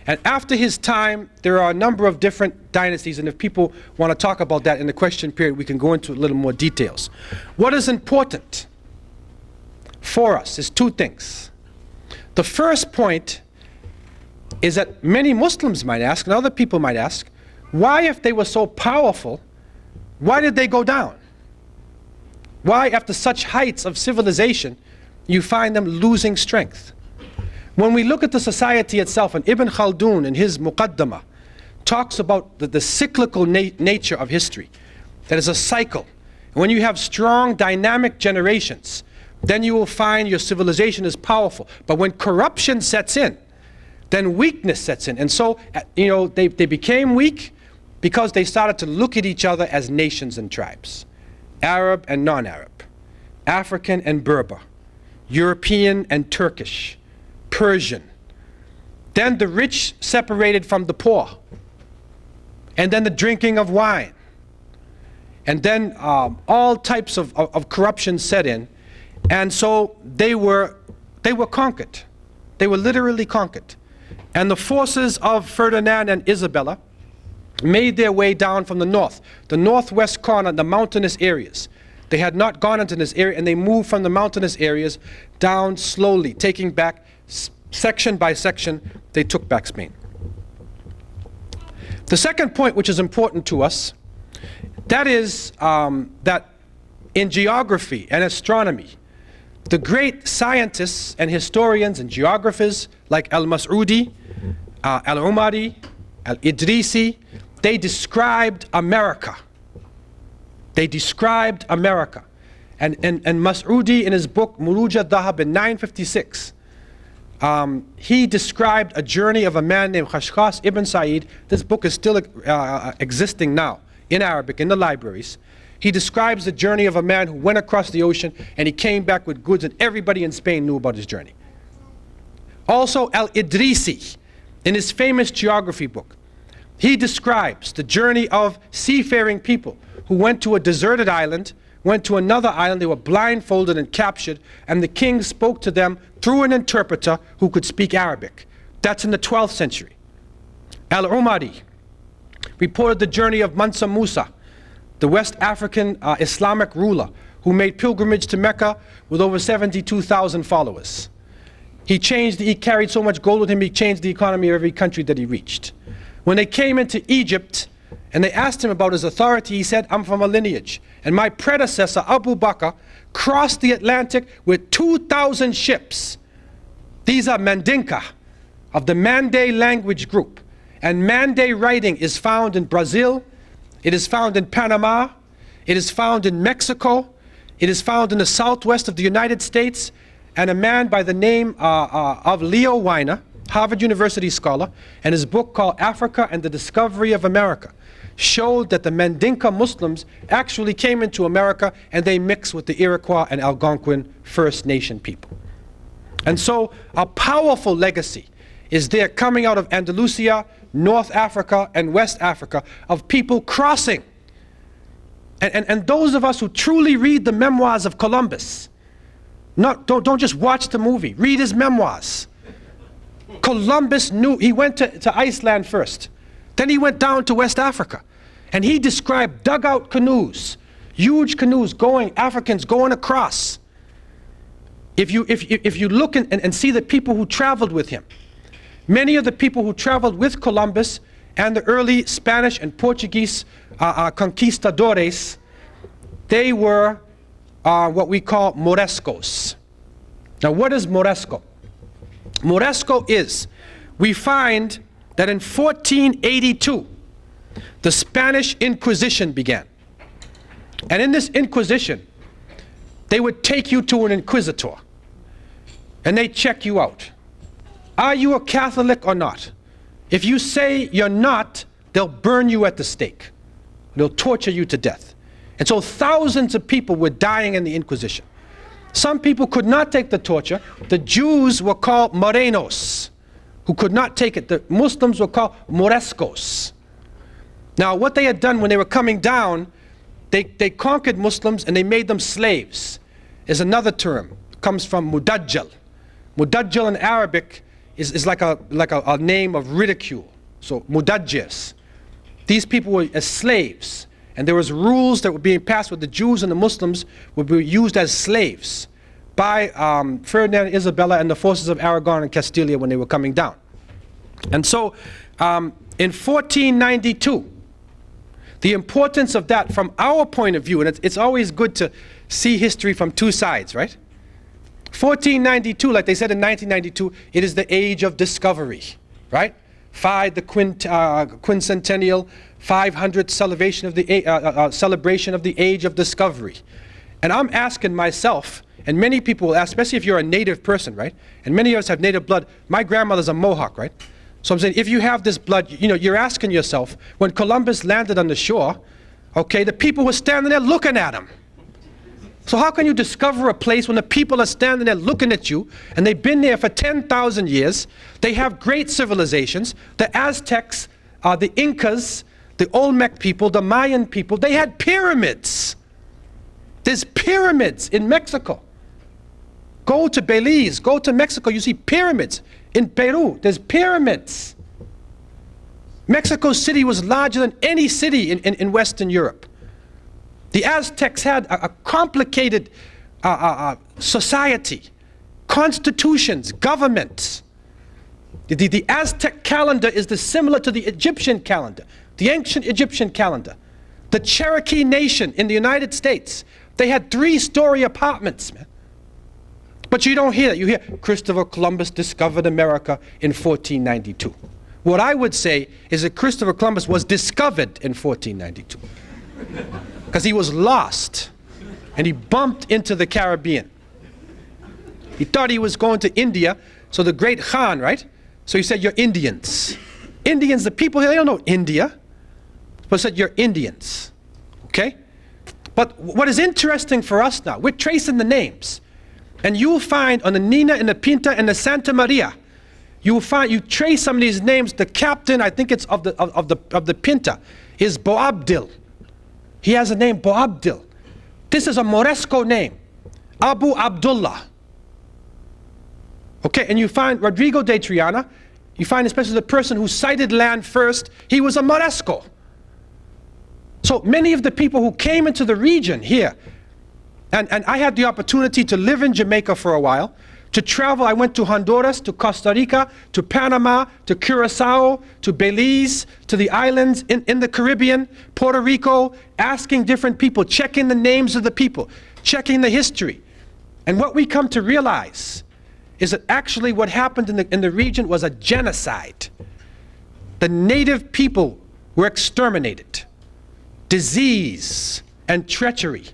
And after his time, there are a number of different dynasties, and if people want to talk about that in the question period, we can go into a little more details. What is important for us is two things. The first point is that many Muslims might ask, and other people might ask, why, if they were so powerful, why did they go down? Why, after such heights of civilization, you find them losing strength? When we look at the society itself, and Ibn Khaldun in his Muqaddamah talks about the cyclical nature of history, that is a cycle. And when you have strong, dynamic generations, then you will find your civilization is powerful. But when corruption sets in, then weakness sets in. And so, they became weak because they started to look at each other as nations and tribes. Arab and non-Arab, African and Berber, European and Turkish, Persian. Then the rich separated from the poor. And then the drinking of wine. And then all types of corruption set in. And so they were conquered. They were literally conquered. And the forces of Ferdinand and Isabella made their way down from the north, the northwest corner, the mountainous areas. They had not gone into this area, and they moved from the mountainous areas down slowly, taking back section by section. They took back Spain. The second point, which is important to us, that is that in geography and astronomy, the great scientists and historians and geographers like Al-Mas'udi, Al-Umari, Al-Idrisi, they described America. They described America. And Mas'udi, in his book Muruj al-Dhahab in 956, he described a journey of a man named Khashkhas ibn Sa'id. This book is still existing now in Arabic in the libraries. he describes the journey of a man who went across the ocean and he came back with goods, and everybody in Spain knew about his journey. Also, Al-Idrisi, in his famous geography book, he describes the journey of seafaring people who went to a deserted island, went to another island, they were blindfolded and captured, and the king spoke to them through an interpreter who could speak Arabic. That's in the 12th century. Al-Umari reported the journey of Mansa Musa, the West African Islamic ruler who made pilgrimage to Mecca with over 72,000 followers. He carried so much gold with him, he changed the economy of every country that he reached. When they came into Egypt and they asked him about his authority, he said, I'm from a lineage, and my predecessor, Abu Bakr, crossed the Atlantic with 2,000 ships. These are Mandinka, of the Mande language group. And Mande writing is found in Brazil, it is found in Panama, it is found in Mexico, it is found in the southwest of the United States, and a man by the name of Leo Weiner, Harvard University scholar, and his book called Africa and the Discovery of America, showed that the Mandinka Muslims actually came into America and they mixed with the Iroquois and Algonquin First Nation people. And so a powerful legacy is there coming out of Andalusia, North Africa, and West Africa of people crossing. And those of us who truly read the memoirs of Columbus, don't just watch the movie, read his memoirs. Columbus knew, he went to Iceland first, then he went down to West Africa, and he described dugout canoes, huge canoes Africans going across. If you look and see the people who traveled with him, many of the people who traveled with Columbus and the early Spanish and Portuguese conquistadores, they were what we call Morescos. Now, what is Moresco? Moresco is, we find that in 1482, the Spanish Inquisition began. And in this Inquisition, they would take you to an inquisitor, and they check you out. Are you a Catholic or not? If you say you're not, they'll burn you at the stake. They'll torture you to death. And so thousands of people were dying in the Inquisition. Some people could not take the torture. The Jews were called Morenos, who could not take it. The Muslims were called Morescos. Now, what they had done when they were coming down, they conquered Muslims and they made them slaves. Is another term. It comes from Mudajjal. Mudajjal in Arabic is like a name of ridicule. So Mudajjis. These people were as slaves. And there was rules that were being passed with the Jews and the Muslims would be used as slaves by Ferdinand and Isabella and the forces of Aragon and Castilla when they were coming down. And so in 1492, the importance of that from our point of view, and it's always good to see history from two sides, right? 1492, like they said in 1992, it is the age of discovery, right? The quincentennial, 500th celebration of the age of discovery. And I'm asking myself, and many people will ask, especially if you're a native person, right? And many of us have native blood. My grandmother's a Mohawk, right? So I'm saying, if you have this blood, you're asking yourself, when Columbus landed on the shore, okay, the people were standing there looking at him. So how can you discover a place when the people are standing there looking at you, and they've been there for 10,000 years, they have great civilizations, the Aztecs, the Incas, the Olmec people, the Mayan people, they had pyramids. There's pyramids in Mexico. Go to Belize, go to Mexico, you see pyramids. In Peru, there's pyramids. Mexico City was larger than any city in Western Europe. The Aztecs had a complicated society, constitutions, governments. The Aztec calendar is similar to the Egyptian calendar, the ancient Egyptian calendar. The Cherokee Nation in the United States, they had 3-story apartments, man. But you don't hear that. You hear Christopher Columbus discovered America in 1492. What I would say is that Christopher Columbus was discovered in 1492. Because he was lost and he bumped into the Caribbean. He thought he was going to India, so the great Khan, right? So he said, you're Indians. Indians, the people here, they don't know India, but said, you're Indians, okay? But what is interesting for us now, we're tracing the names. And you'll find on the Nina and the Pinta and the Santa Maria, you trace some of these names. The captain, I think it's of the Pinta, is Boabdil. He has a name, Boabdil. This is a Moresco name, Abu Abdullah. Okay, and you find Rodrigo de Triana, you find especially the person who sighted land first, he was a Moresco. So many of the people who came into the region here, and I had the opportunity to live in Jamaica for a while, to travel. I went to Honduras, to Costa Rica, to Panama, to Curacao, to Belize, to the islands in the Caribbean, Puerto Rico, asking different people, checking the names of the people, checking the history. And what we come to realize is that actually what happened in the region was a genocide. The native people were exterminated. Disease and treachery,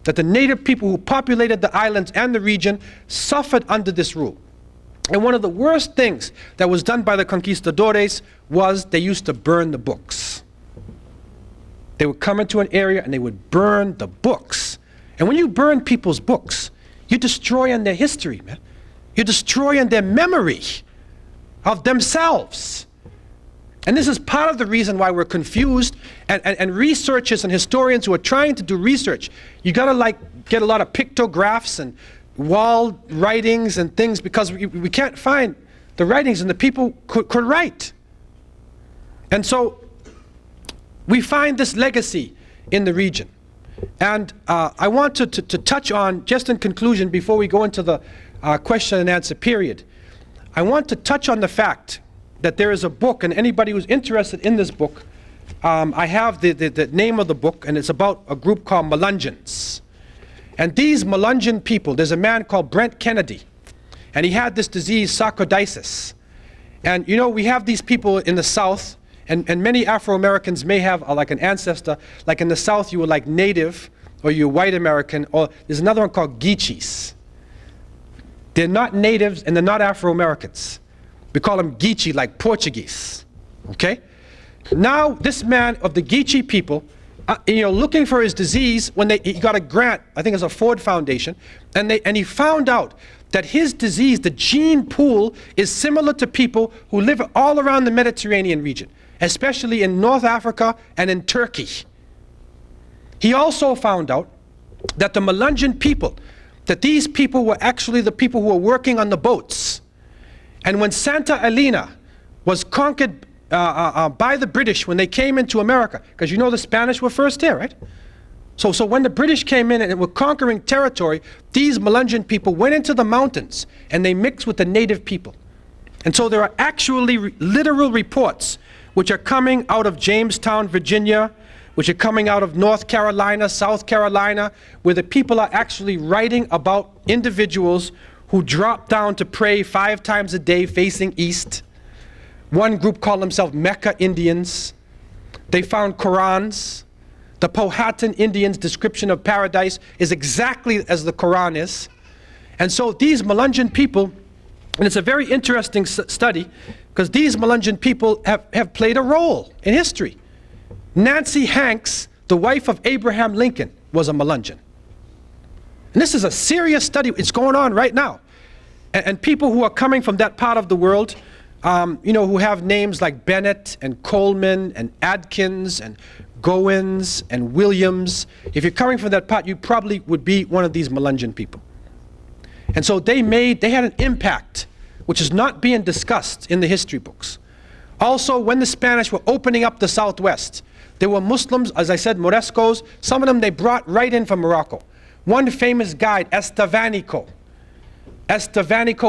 that the native people who populated the islands and the region suffered under this rule. And one of the worst things that was done by the conquistadores was they used to burn the books. They would come into an area and they would burn the books. And when you burn people's books, you're destroying their history, man. You're destroying their memory of themselves. And this is part of the reason why we're confused, and researchers and historians who are trying to do research, you gotta like get a lot of pictographs and wall writings and things, because we can't find the writings and the people could write. And so we find this legacy in the region. And I want to touch on, just in conclusion, before we go into the question and answer period, I want to touch on the fact that there is a book, and anybody who's interested in this book, I have the name of the book, and it's about a group called Melungeons. And these Melungeon people, there's a man called Brent Kennedy, and he had this disease, sarcoidosis. And you know, we have these people in the South, and many Afro-Americans may have like an ancestor, like in the South you were like Native, or you're white American, or there's another one called Geechees. They're not natives and they're not Afro-Americans. We call them Geechee, like Portuguese, okay? Now, this man of the Geechee people, looking for his disease, when he got a grant, I think it's a Ford Foundation, and he found out that his disease, the gene pool, is similar to people who live all around the Mediterranean region, especially in North Africa and in Turkey. He also found out that the Melungeon people, that these people were actually the people who were working on the boats. And when Santa Elena was conquered by the British when they came into America, because you know the Spanish were first here, right? So when the British came in and were conquering territory, these Melungeon people went into the mountains and they mixed with the native people. And so there are actually literal reports which are coming out of Jamestown, Virginia, which are coming out of North Carolina, South Carolina, where the people are actually writing about individuals who dropped down to pray 5 times a day facing east. One group called themselves Mecca Indians. They found Qur'ans. The Powhatan Indians' description of paradise is exactly as the Qur'an is. And so these Melungeon people, and it's a very interesting study, because these Melungeon people have played a role in history. Nancy Hanks, the wife of Abraham Lincoln, was a Melungeon. And this is a serious study. It's going on right now. And people who are coming from that part of the world, who have names like Bennett and Coleman and Adkins and Goins and Williams, if you're coming from that part, you probably would be one of these Melungeon people. And so they had an impact which is not being discussed in the history books. Also, when the Spanish were opening up the Southwest, there were Muslims, as I said, Morescos. Some of them they brought right in from Morocco. One famous guide, Estevanico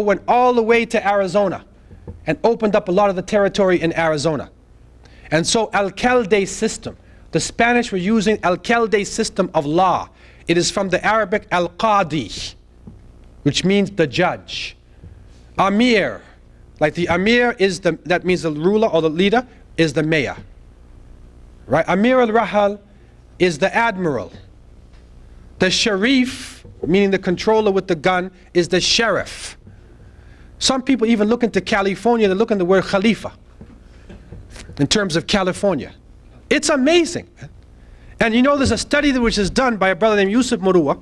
went all the way to Arizona and opened up a lot of the territory in Arizona. And so Alcalde system, the Spanish were using Alcalde system of law. It is from the Arabic al-Qadi, which means the judge. Amir, like the Amir that means the ruler or the leader, is the mayor. Right? Amir al-Rahal is the admiral. The Sharif, meaning the controller with the gun, is the sheriff. Some people even look into California, they look into the word Khalifa in terms of California. It's amazing. And you know, there's a study which is done by a brother named Yusuf Murua.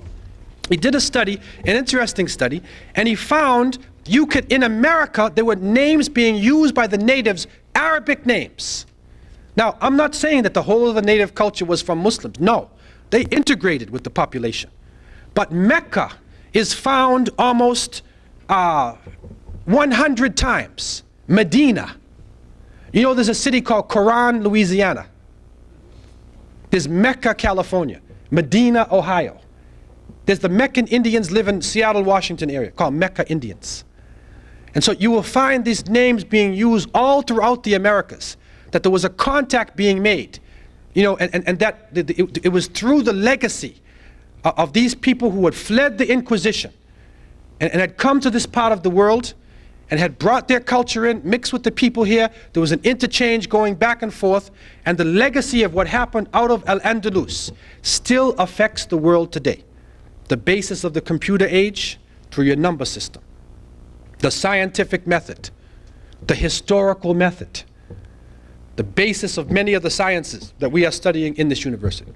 He did a study, an interesting study, and he found in America, there were names being used by the natives, Arabic names. Now, I'm not saying that the whole of the native culture was from Muslims. No, they integrated with the population. But Mecca is found almost 100 times. Medina. You know, there's a city called Qur'an, Louisiana. There's Mecca, California. Medina, Ohio. There's the Meccan Indians live in Seattle, Washington area, called Mecca Indians. And so you will find these names being used all throughout the Americas, that there was a contact being made, you know, and that it was through the legacy of these people who had fled the Inquisition and had come to this part of the world and had brought their culture in, mixed with the people here. There was an interchange going back and forth, and the legacy of what happened out of Al-Andalus still affects the world today. The basis of the computer age through your number system, the scientific method, the historical method, the basis of many of the sciences that we are studying in this university.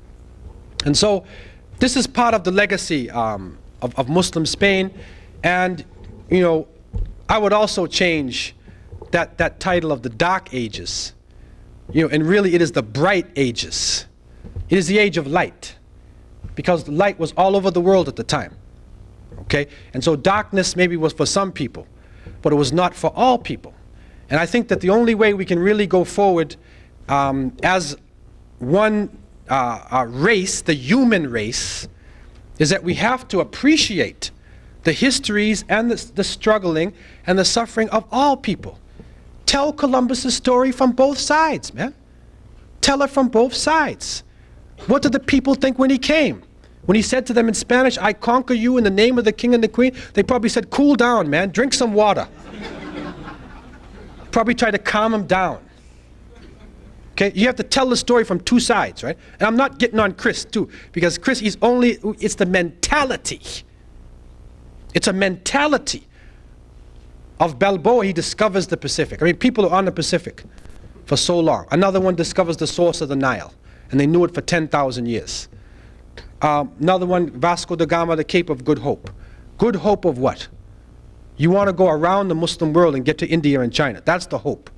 And so this is part of the legacy of Muslim Spain. And you know, I would also change that title of the Dark Ages, you know, and really it is the Bright Ages. It is the age of light, because the light was all over the world at the time. Okay? And so darkness maybe was for some people, but it was not for all people. And I think that the only way we can really go forward as one race, the human race, is that we have to appreciate the histories and the struggling and the suffering of all people. Tell Columbus's story from both sides, man. Tell it from both sides. What did the people think when he came? When he said to them in Spanish, "I conquer you in the name of the king and the queen," they probably said, "Cool down, man, drink some water." Probably tried to calm him down. Okay, you have to tell the story from two sides, right? And I'm not getting on Chris too, because Chris, it's the mentality. It's a mentality of Balboa. He discovers the Pacific. I mean, people are on the Pacific for so long. Another one discovers the source of the Nile, and they knew it for 10,000 years. Another one, Vasco da Gama, the Cape of Good Hope. Good hope of what? You want to go around the Muslim world and get to India and China. That's the hope.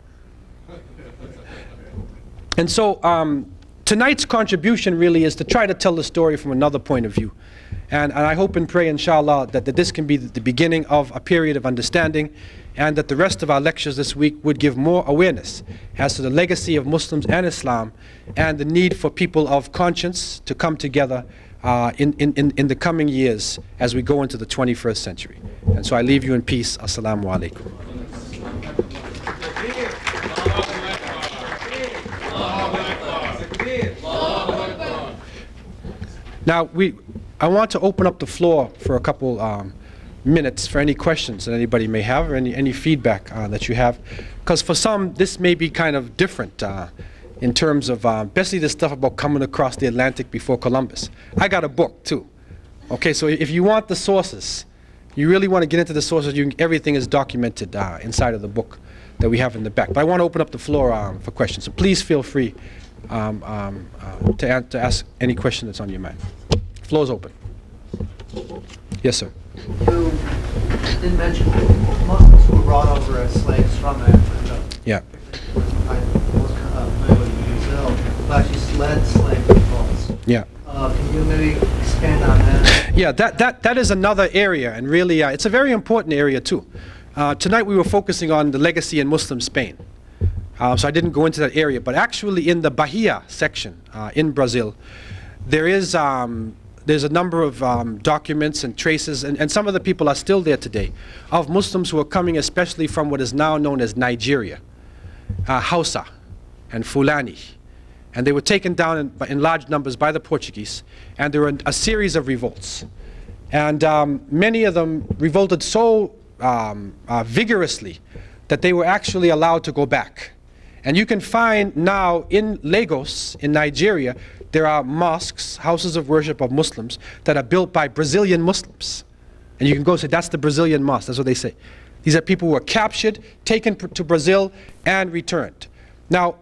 And so tonight's contribution really is to try to tell the story from another point of view. And I hope and pray, inshallah, that this can be the beginning of a period of understanding, and that the rest of our lectures this week would give more awareness as to the legacy of Muslims and Islam, and the need for people of conscience to come together in the coming years as we go into the 21st century. And so I leave you in peace. Assalamu alaikum. Now, I want to open up the floor for a couple minutes for any questions that anybody may have, or any feedback that you have. Because for some, this may be kind of different in terms of, especially this stuff about coming across the Atlantic before Columbus. I got a book too. Okay, so if you want the sources, you really want to get into the sources, everything is documented inside of the book that we have in the back. But I want to open up the floor for questions. So please feel free to ask any question that's on your mind. Floor is open. Yes, sir. You did mention Muslims were brought over as slaves from Africa. Yeah. I was familiar with Brazil, but actually led slave revolts. Yeah. Can you maybe expand on that? Yeah, that is another area, and really it's a very important area too. Tonight we were focusing on the legacy in Muslim Spain. So I didn't go into that area, but actually in the Bahia section in Brazil, there's a number of documents and traces, and some of the people are still there today, of Muslims who are coming especially from what is now known as Nigeria, Hausa and Fulani. And they were taken down in large numbers by the Portuguese, and there were a series of revolts. And many of them revolted so vigorously that they were actually allowed to go back. And you can find now in Lagos, in Nigeria, there are mosques, houses of worship of Muslims, that are built by Brazilian Muslims. And you can go say, that's the Brazilian mosque, that's what they say. These are people who were captured, taken to Brazil, and returned. Now,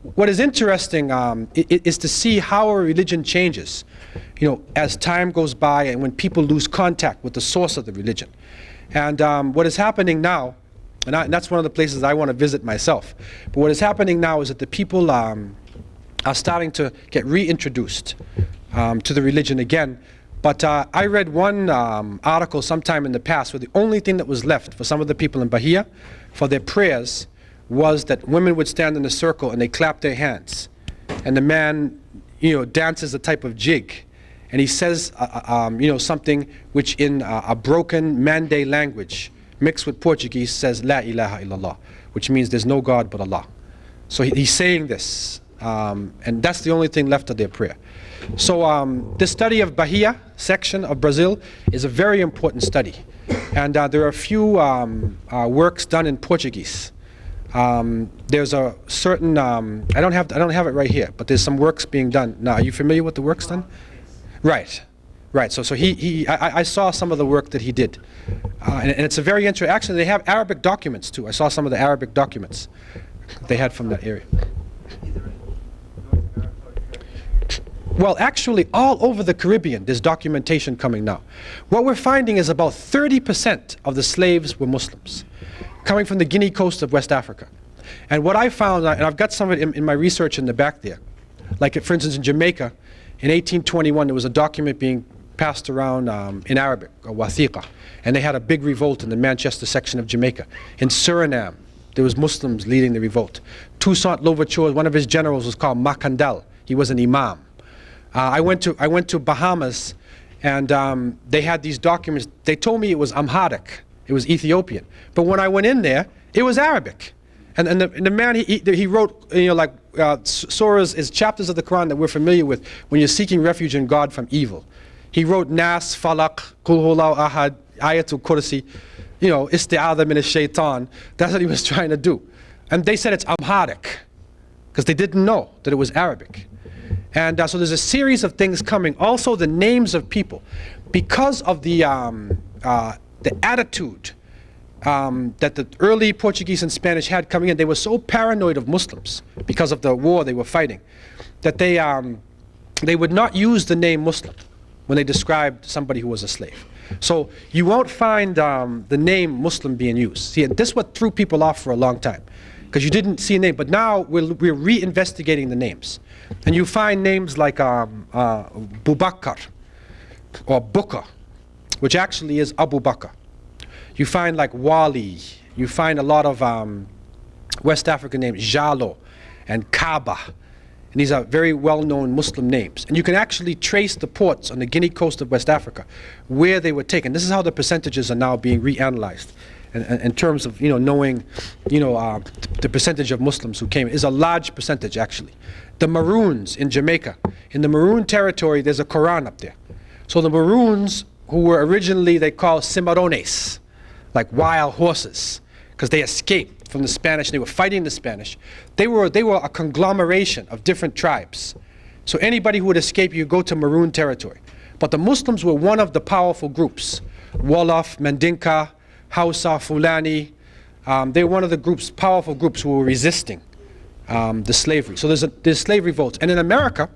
what is interesting is to see how a religion changes, as time goes by and when people lose contact with the source of the religion. And what is happening now, and that's one of the places I want to visit myself, but what is happening now is that the people are starting to get reintroduced to the religion again. But I read one article sometime in the past where the only thing that was left for some of the people in Bahia for their prayers was that women would stand in a circle and they clap their hands. And the man, dances a type of jig. And he says, something which in a broken Mande language, mixed with Portuguese, says, La ilaha illallah, which means there's no God but Allah. So he's saying this, and that's the only thing left of their prayer. So the study of Bahia section of Brazil is a very important study. And there are a few works done in Portuguese. There's a certain, I don't have it right here, but there's some works being done. Now, are you familiar with the works done? Right. So I saw some of the work that he did, and it's a very interesting. Actually, they have Arabic documents too. I saw some of the Arabic documents they had from that area. Well, actually, all over the Caribbean, there's documentation coming now. What we're finding is about 30% of the slaves were Muslims, coming from the Guinea coast of West Africa. And what I found, and I've got some of it in my research in the back there, like for instance in Jamaica, in 1821, there was a document being passed around in Arabic, a wathiqa, and they had a big revolt in the Manchester section of Jamaica. In Suriname, there was Muslims leading the revolt. Toussaint Louverture, one of his generals was called Macandal. He was an imam. I went to Bahamas, and they had these documents. They told me it was Amharic, it was Ethiopian. But when I went in there, it was Arabic. And the man, he wrote, surahs is chapters of the Qur'an that we're familiar with when you're seeking refuge in God from evil. He wrote Nas, Falaq, Qul Huwallahu Ahad, Ayatul Kursi, Isti'adha min ash-shaytan. That's what he was trying to do. And they said it's Amharic, because they didn't know that it was Arabic. And so there's a series of things coming. Also the names of people. Because of the attitude that the early Portuguese and Spanish had coming in, they were so paranoid of Muslims because of the war they were fighting, that they would not use the name Muslim when they described somebody who was a slave. So you won't find the name Muslim being used. See, and this is what threw people off for a long time, because you didn't see a name. But now we're reinvestigating the names. And you find names like Bubakar or Buka, which actually is Abu Bakr. You find like Wali. You find a lot of West African names, Jalo and Kaaba. And these are very well-known Muslim names. And you can actually trace the ports on the Guinea coast of West Africa where they were taken. This is how the percentages are now being reanalyzed. In terms of knowing the percentage of Muslims who came. Is a large percentage actually. The Maroons in Jamaica, in the Maroon territory, there's a Quran up there. So the Maroons, who were originally they call cimarrones, like wild horses, because they escaped from the Spanish and they were fighting the Spanish. They were a conglomeration of different tribes. So anybody who would escape, you go to Maroon territory. But the Muslims were one of the powerful groups. Wolof, Mandinka, Hausa, Fulani, they're one of the powerful groups who were resisting the slavery. So there's slave revolts. And in America,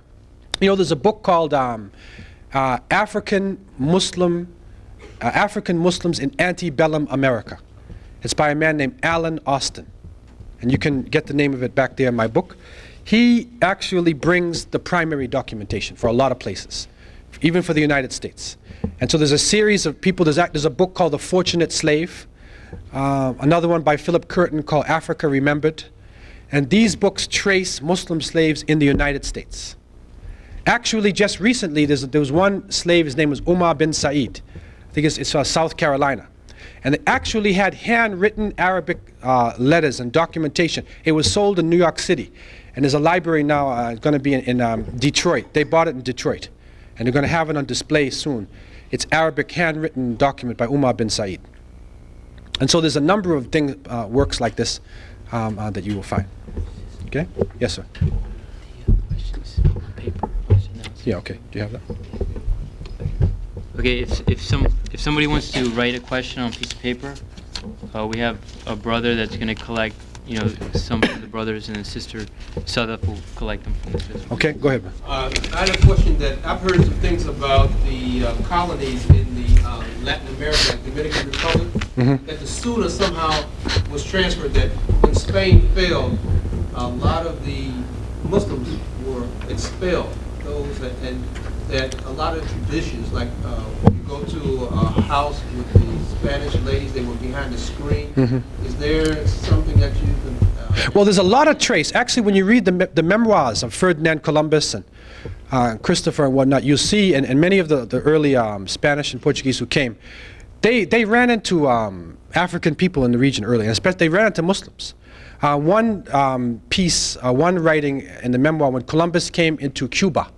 there's a book called African Muslims in Antebellum America. It's by a man named Alan Austin. And you can get the name of it back there in my book. He actually brings the primary documentation for a lot of places, even for the United States. And so there's a series of people. There's a book called The Fortunate Slave, another one by Philip Curtin called Africa Remembered. And these books trace Muslim slaves in the United States. Actually, just recently, there was one slave, his name was Umar bin Said. I think it's South Carolina. And they actually had handwritten Arabic letters and documentation. It was sold in New York City. And there's a library now, it's going to be in Detroit. They bought it in Detroit. And they're going to have it on display soon. It's Arabic handwritten document by Umar bin Said. And so there's a number of things, works like this that you will find. Okay? Yes, sir. Do you have questions on paper? Yeah, okay. Do you have that? Okay, if somebody wants to write a question on a piece of paper, we have a brother that's going to collect you know, some of the brothers and the sister Sadaf will collect them from this as well. Okay, go ahead, man. I had a question that I've heard some things about the colonies in the Latin America, like Dominican Republic, that the Sunnah somehow was transferred, that when Spain fell, a lot of the Muslims were expelled. Those and that a lot of traditions, like you go to a house with the Spanish ladies, they were behind the screen. Is there something that you can... Well, there's a lot of trace. Actually, when you read the memoirs of Ferdinand Columbus and Christopher and whatnot, you see, and many of the early Spanish and Portuguese who came, they ran into African people in the region early, and especially they ran into Muslims. One writing in the memoir, when Columbus came into Cuba,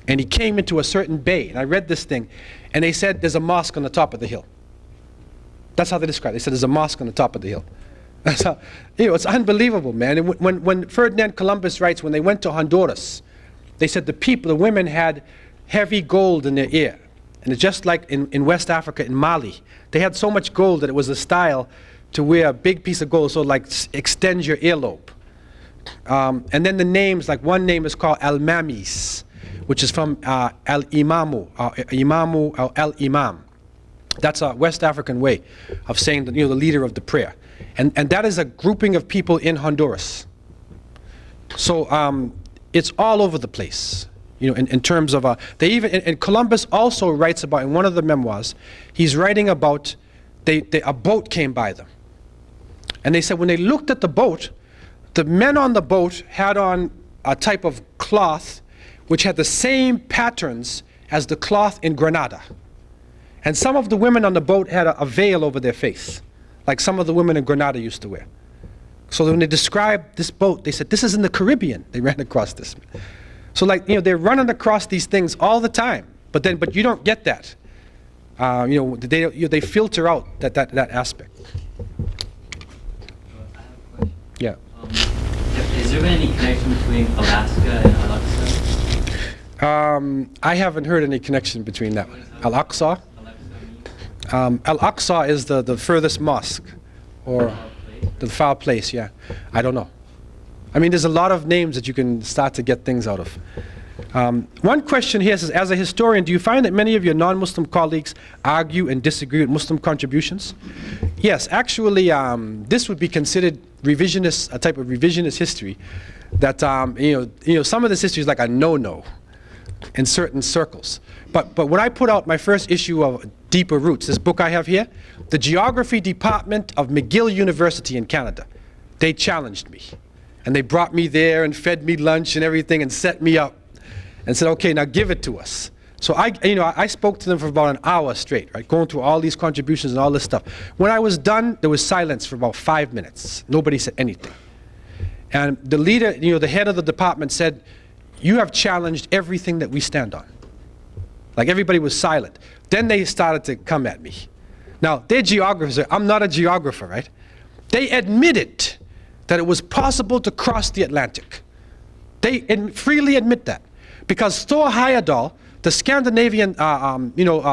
and he came into a certain bay, and I read this thing, and they said there's a mosque on the top of the hill. That's how they described it. They said there's a mosque on the top of the hill. That's how, you know, it's unbelievable, man. And when Ferdinand Columbus writes, when they went to Honduras, they said the women had heavy gold in their ear. And it's just like in West Africa, in Mali, they had so much gold that it was a style to wear a big piece of gold, so like extend your earlobe. And then the names, like one name is called Al-Mamis, which is from Al-Imamu, Al-Imam. That's a West African way of saying that, you know, the leader of the prayer. And that is a grouping of people in Honduras. So it's all over the place, you know, in terms of, they even, and Columbus also writes about, in one of the memoirs, he's writing about, a boat came by them. And they said when they looked at the boat, the men on the boat had on a type of cloth which had the same patterns as the cloth in Granada. And some of the women on the boat had a veil over their face, like some of the women in Granada used to wear. So when they described this boat, they said, this is in the Caribbean. They ran across this. So like, you know, they're running across these things all the time, but you don't get that. You know, they filter out that aspect. I have a question. Yeah. Is there any connection between Alaska and Al-Aqsa? I haven't heard any connection between that. Al-Aqsa? Al-Aqsa is the furthest mosque, or the foul place, yeah. I don't know. I mean, there's a lot of names that you can start to get things out of. One question here says, as a historian, do you find that many of your non-Muslim colleagues argue and disagree with Muslim contributions? Yes, actually, this would be considered revisionist, a type of revisionist history. That you know, some of this history is like a no-no in certain circles. But when I put out my first issue of Deeper Roots, this book I have here, the geography department of McGill University in Canada, they challenged me. And they brought me there and fed me lunch and everything and set me up and said, okay, now give it to us. So I spoke to them for about an hour straight, right, going through all these contributions and all this stuff. When I was done, there was silence for about 5 minutes. Nobody said anything. And the leader, you know, the head of the department said, you have challenged everything that we stand on. Like, everybody was silent. Then they started to come at me. Now, they're geographers. I'm not a geographer, right? They admitted that it was possible to cross the Atlantic. They freely admit that. Because Thor Heyerdahl, the Scandinavian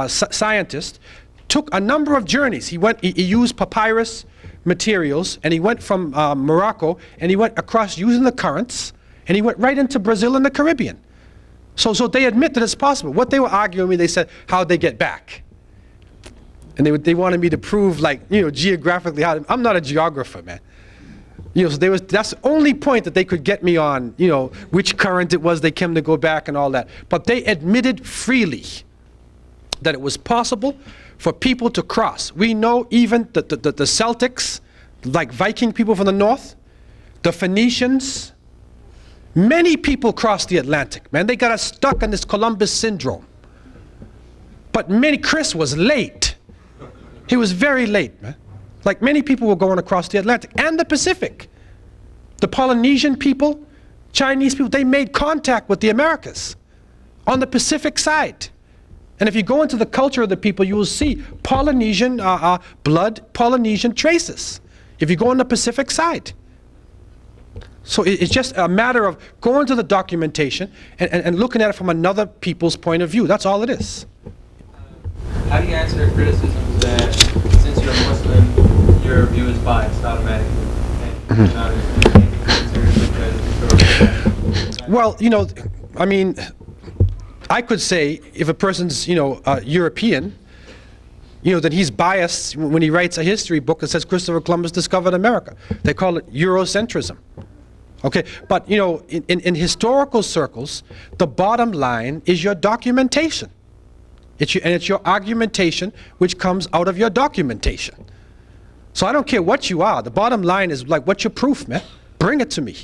scientist, took a number of journeys. He used papyrus materials, and he went from Morocco, and he went across using the currents, and he went right into Brazil and the Caribbean. So they admit that it's possible. What they were arguing with me, they said, how'd they get back? And they wanted me to prove, like, you know, geographically how. I'm not a geographer, man. You know, so that's the only point that they could get me on, you know, which current it was they came to go back and all that. But they admitted freely that it was possible for people to cross. We know even the Celtics, like Viking people from the north, the Phoenicians, many people crossed the Atlantic, man. They got us stuck in this Columbus syndrome. But Chris was late. He was very late, man. Like, many people were going across the Atlantic and the Pacific. The Polynesian people, Chinese people, they made contact with the Americas on the Pacific side. And if you go into the culture of the people, you will see Polynesian blood, Polynesian traces, if you go on the Pacific side. So it's just a matter of going to the documentation and looking at it from another people's point of view. That's all it is. How do you answer criticisms that since you're a Muslim, your view is biased automatically? Well, you know, I mean, I could say if a person's, you know, European, you know, then he's biased when he writes a history book that says Christopher Columbus discovered America. They call it Eurocentrism. Okay, but you know, in historical circles, the bottom line is your documentation. It's your argumentation which comes out of your documentation. So I don't care what you are. The bottom line is like, what's your proof, man? Bring it to me.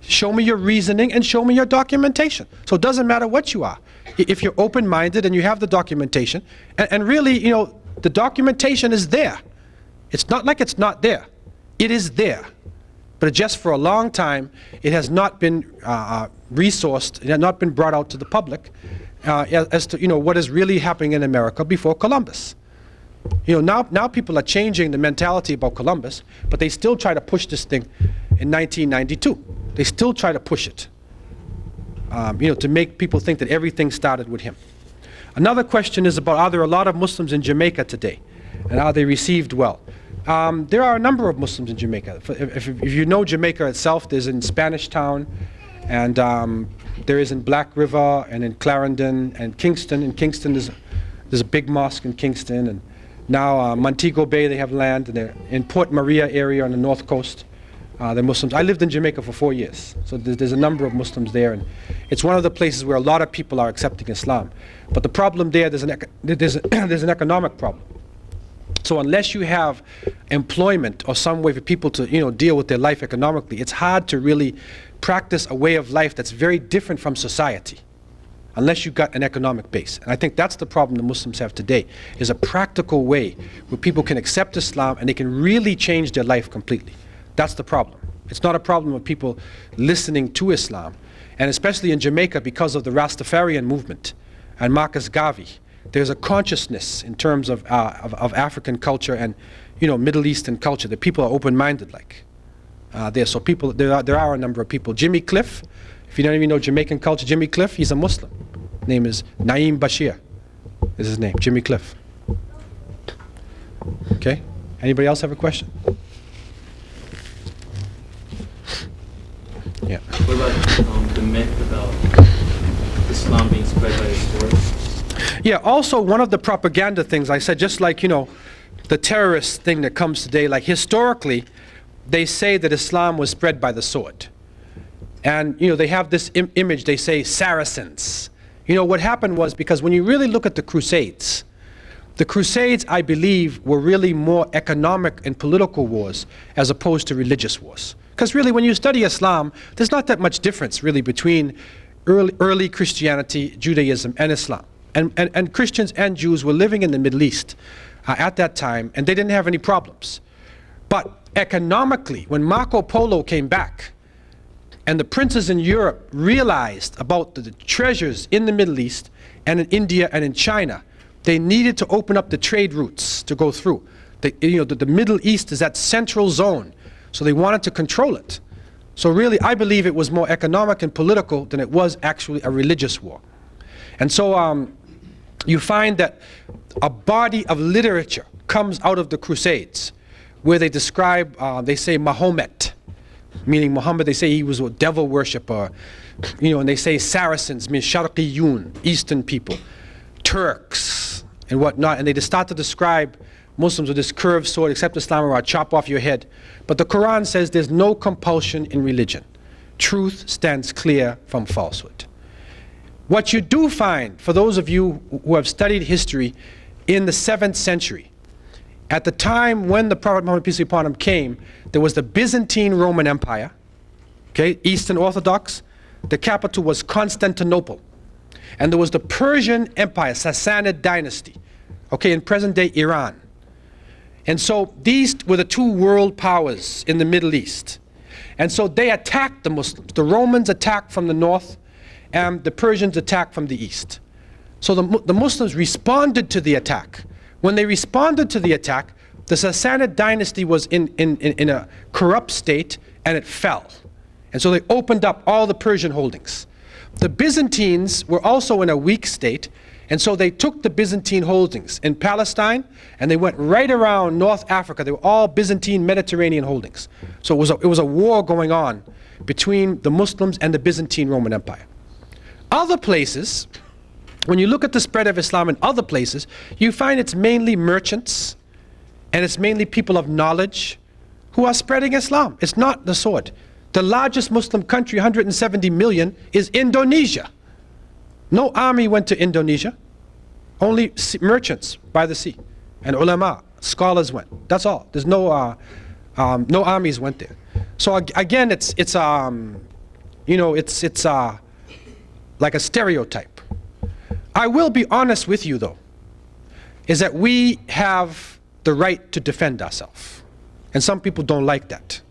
Show me your reasoning and show me your documentation. So it doesn't matter what you are. If you're open-minded and you have the documentation, and really, you know, the documentation is there. It's not like it's not there. It is there. But just for a long time, it has not been resourced, it has not been brought out to the public as to, you know, what is really happening in America before Columbus. You know, now people are changing the mentality about Columbus, but they still try to push this thing in 1992. They still try to push it, you know, to make people think that everything started with him. Another question is about, are there a lot of Muslims in Jamaica today? And are they received well? There are a number of Muslims in Jamaica. If you know Jamaica itself, there's in Spanish Town, and there is in Black River, and in Clarendon, and Kingston. In Kingston, there's a big mosque in Kingston, and now Montego Bay, they have land, and they're in Port Maria area on the north coast. They're Muslims. I lived in Jamaica for 4 years, so there's a number of Muslims there, and it's one of the places where a lot of people are accepting Islam. But the problem there, there's an economic problem. So unless you have employment or some way for people to, you know, deal with their life economically, it's hard to really practice a way of life that's very different from society, unless you've got an economic base. And I think that's the problem the Muslims have today, is a practical way where people can accept Islam and they can really change their life completely. That's the problem. It's not a problem of people listening to Islam, and especially in Jamaica because of the Rastafarian movement and Marcus Garvey. There's a consciousness in terms of African culture and, you know, Middle Eastern culture that people are open-minded like. So people, there are a number of people. Jimmy Cliff, if you don't even know Jamaican culture, Jimmy Cliff, he's a Muslim. His name is Naeem Bashir, is his name, Jimmy Cliff. Okay, anybody else have a question? Yeah. What about the myth about Islam being spread by the sword? Yeah, also one of the propaganda things I said, just like, you know, the terrorist thing that comes today, like historically, they say that Islam was spread by the sword. And, you know, they have this image, they say Saracens. You know, what happened was, because when you really look at the Crusades, I believe, were really more economic and political wars as opposed to religious wars. Because really, when you study Islam, there's not that much difference really between early Christianity, Judaism, and Islam. And Christians and Jews were living in the Middle East at that time, and they didn't have any problems. But economically, when Marco Polo came back, and the princes in Europe realized about the treasures in the Middle East, and in India, and in China, they needed to open up the trade routes to go through. The Middle East is that central zone, so they wanted to control it. So really, I believe it was more economic and political than it was actually a religious war. And so you find that a body of literature comes out of the Crusades, where they describe, they say Mahomet, meaning Muhammad, they say he was a devil worshipper, you know, and they say Saracens, means Sharqiyun, Eastern people, Turks, and whatnot, and they just start to describe Muslims with this curved sword, accept Islam or I'll chop off your head. But the Quran says there's no compulsion in religion. Truth stands clear from falsehood. What you do find, for those of you who have studied history, in the 7th century, at the time when the Prophet Muhammad, peace be upon him, came, there was the Byzantine Roman Empire, okay, Eastern Orthodox. The capital was Constantinople. And there was the Persian Empire, Sassanid dynasty, okay, in present-day Iran. And so these were the two world powers in the Middle East. And so they attacked the Muslims. The Romans attacked from the north, and the Persians attacked from the east. So the Muslims responded to the attack. When they responded to the attack, the Sassanid dynasty was in a corrupt state, and it fell. And so they opened up all the Persian holdings. The Byzantines were also in a weak state, And so they took the Byzantine holdings in Palestine and they went right around North Africa. They were all Byzantine Mediterranean holdings. So it was a war going on between the Muslims and the Byzantine Roman Empire. Other places, when you look at the spread of Islam in other places, you find it's mainly merchants and it's mainly people of knowledge who are spreading Islam. It's not the sword. The largest Muslim country, 170 million, is Indonesia. No army went to Indonesia. Only merchants by the sea and ulama, scholars went. That's all. There's no armies went there. So again, it's like a stereotype. I will be honest with you though, is that we have the right to defend ourselves. And some people don't like that.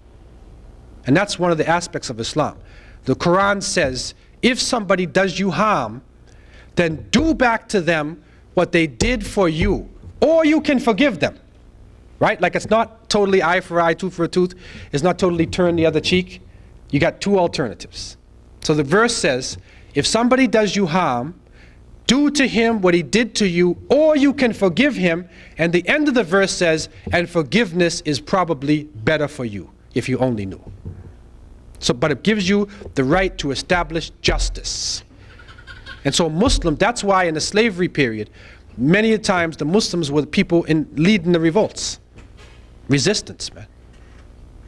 And that's one of the aspects of Islam. The Qur'an says, if somebody does you harm, then do back to them what they did for you, or you can forgive them. Right? Like it's not totally eye for eye, tooth for a tooth. It's not totally turn the other cheek. You got two alternatives. So the verse says, if somebody does you harm, do to him what he did to you, or you can forgive him. And the end of the verse says, and forgiveness is probably better for you, if you only knew. So, but it gives you the right to establish justice. And so that's why in the slavery period, many times the Muslims were the people leading the revolts. Resistance, man.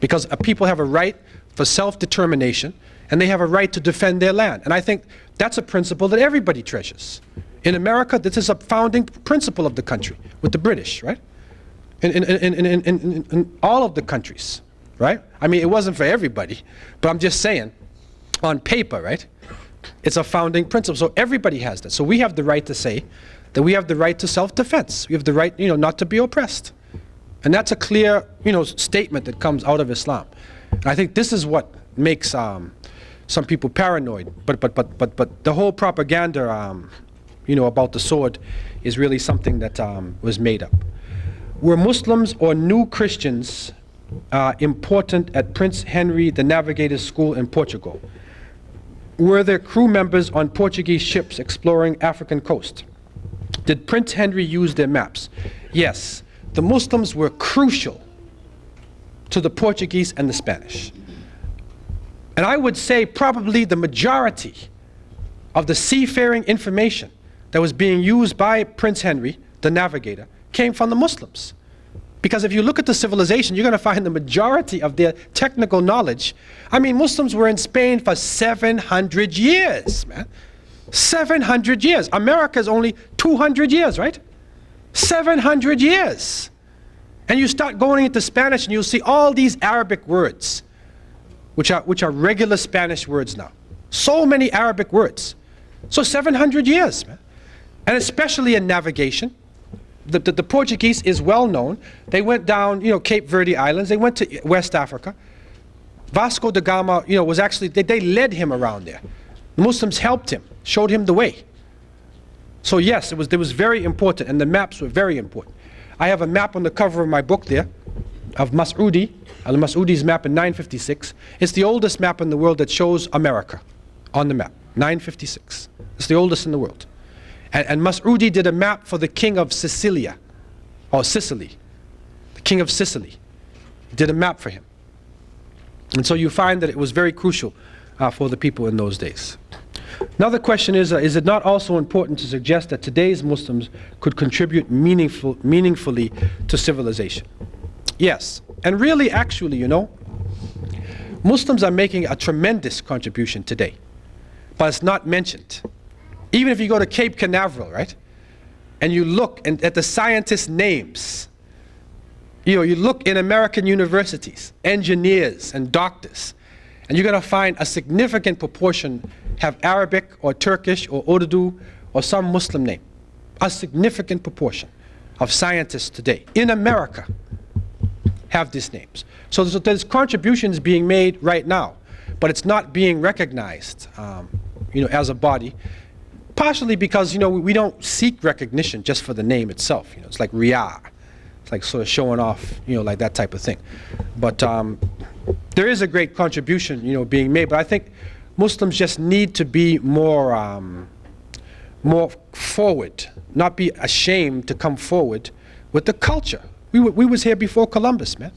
Because people have a right for self-determination, and they have a right to defend their land. And I think that's a principle that everybody treasures. In America, this is a founding principle of the country, with the British, right? In all of the countries, right? I mean, it wasn't for everybody, but I'm just saying, on paper, right? It's a founding principle, so everybody has that. So we have the right to say that we have the right to self-defense. We have the right, not to be oppressed. And that's a clear, statement that comes out of Islam. And I think this is what makes some people paranoid. But the whole propaganda, about the sword is really something that was made up. Were Muslims or new Christians important at Prince Henry the Navigator's School in Portugal? Were there crew members on Portuguese ships exploring African coast? Did Prince Henry use their maps? Yes, the Muslims were crucial to the Portuguese and the Spanish. And I would say probably the majority of the seafaring information that was being used by Prince Henry, the Navigator, came from the Muslims. Because if you look at the civilization, you're going to find the majority of their technical knowledge. I mean, Muslims were in Spain for 700 years, man. 700 years. America is only 200 years, right? 700 years. And you start going into Spanish and you'll see all these Arabic words, which are regular Spanish words now. So many Arabic words. So 700 years, man. And especially in navigation. The Portuguese is well known. They went down, Cape Verde Islands. They went to West Africa. Vasco da Gama, was actually, they led him around there. The Muslims helped him, showed him the way. So yes, it was very important, and the maps were very important. I have a map on the cover of my book there, of Mas'udi, al-Mas'udi's map in 956. It's the oldest map in the world that shows America on the map, 956. It's the oldest in the world. And Mas'udi did a map for the king of Sicilia, or Sicily, the king of Sicily. He did a map for him. And so you find that it was very crucial for the people in those days. Another question is it not also important to suggest that today's Muslims could contribute meaningfully to civilization? Yes, and really actually, Muslims are making a tremendous contribution today, but it's not mentioned. Even if you go to Cape Canaveral, right, and you look at the scientists' names, you look in American universities, engineers and doctors, and you're going to find a significant proportion have Arabic or Turkish or Urdu or some Muslim name. A significant proportion of scientists today in America have these names. So there's contributions being made right now, but it's not being recognized, as a body. Partially because, we don't seek recognition just for the name itself. It's like riyah. It's like sort of showing off, like that type of thing. But there is a great contribution, being made. But I think Muslims just need to be more more forward, not be ashamed to come forward with the culture. We was here before Columbus, man.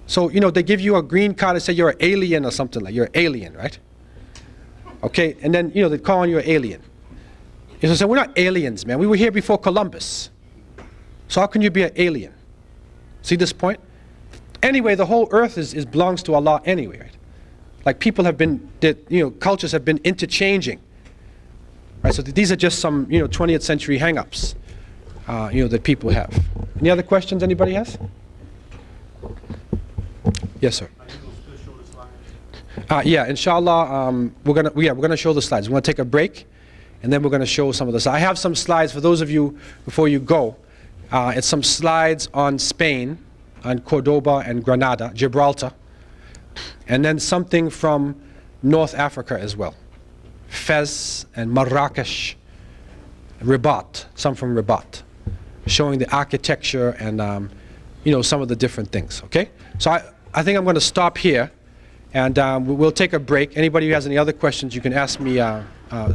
So, you know, they give you a green card and say you're an alien or something, like you're an alien, right? Okay, and then, you know, they call you an alien. You know, so we're not aliens, man. We were here before Columbus. So how can you be an alien? See this point? Anyway, the whole earth belongs to Allah anyway, right? Like people have been, you know, cultures have been interchanging. Right, so these are just some, you know, 20th century hang-ups, you know, that people have. Any other questions anybody has? Yes, sir. Yeah, inshallah, we're gonna show the slides. We're gonna take a break, and then we're gonna show some of the slides. I have some slides for those of you before you go. It's some slides on Spain, on Cordoba and Granada, Gibraltar, and then something from North Africa as well. Fez and Marrakesh, Rabat, some from Rabat, showing the architecture and you know, some of the different things. Okay, so I think I'm going to stop here, and we'll take a break. Anybody who has any other questions, you can ask me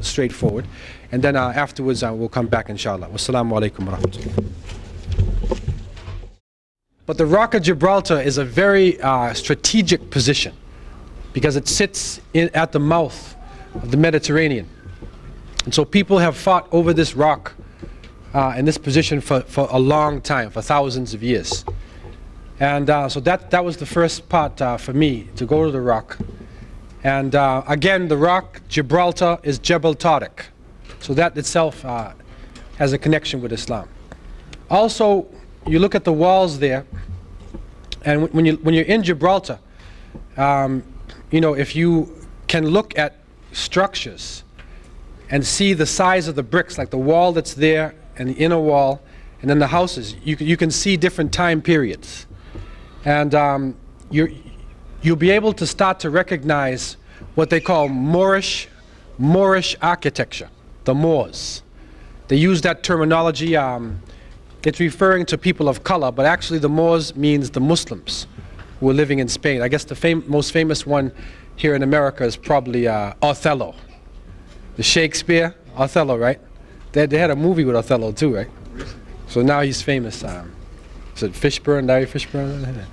straightforward, and then afterwards we'll come back, inshallah. Wassalamu alaikum wa rahmatullah. But the Rock of Gibraltar is a very strategic position because it sits at the mouth of the Mediterranean. And so people have fought over this rock in this position for a long time, for thousands of years. And so that was the first part for me, to go to the rock. And again, the rock, Gibraltar, is Jebel Tariq. So that itself has a connection with Islam. Also, you look at the walls there, and when you're in Gibraltar, you know, if you can look at structures and see the size of the bricks, like the wall that's there and the inner wall and then the houses, you can see different time periods, and you'll be able to start to recognize what they call Moorish architecture, the Moors. They use that terminology. It's referring to people of color, but actually the Moors means the Muslims who were living in Spain. I guess the most famous one here in America is probably Othello. The Shakespeare, Othello, right? They had a movie with Othello too, right? So now he's famous. Is it Fishburne, Larry Fishburne?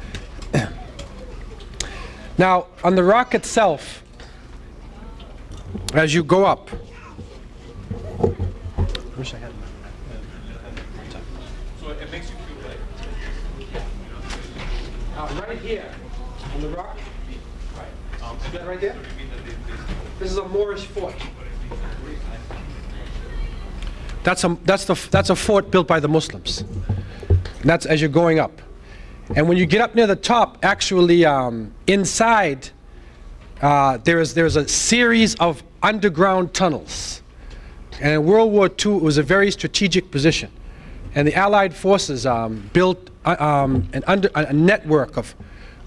Now, on the rock itself, as you go up, I wish I had. So it makes you feel like Right here, on the rock, see that right there? This is a Moorish fort. That's a fort built by the Muslims. And that's as you're going up. And when you get up near the top, actually inside, there's a series of underground tunnels. And in World War II, it was a very strategic position. And the Allied forces built a network of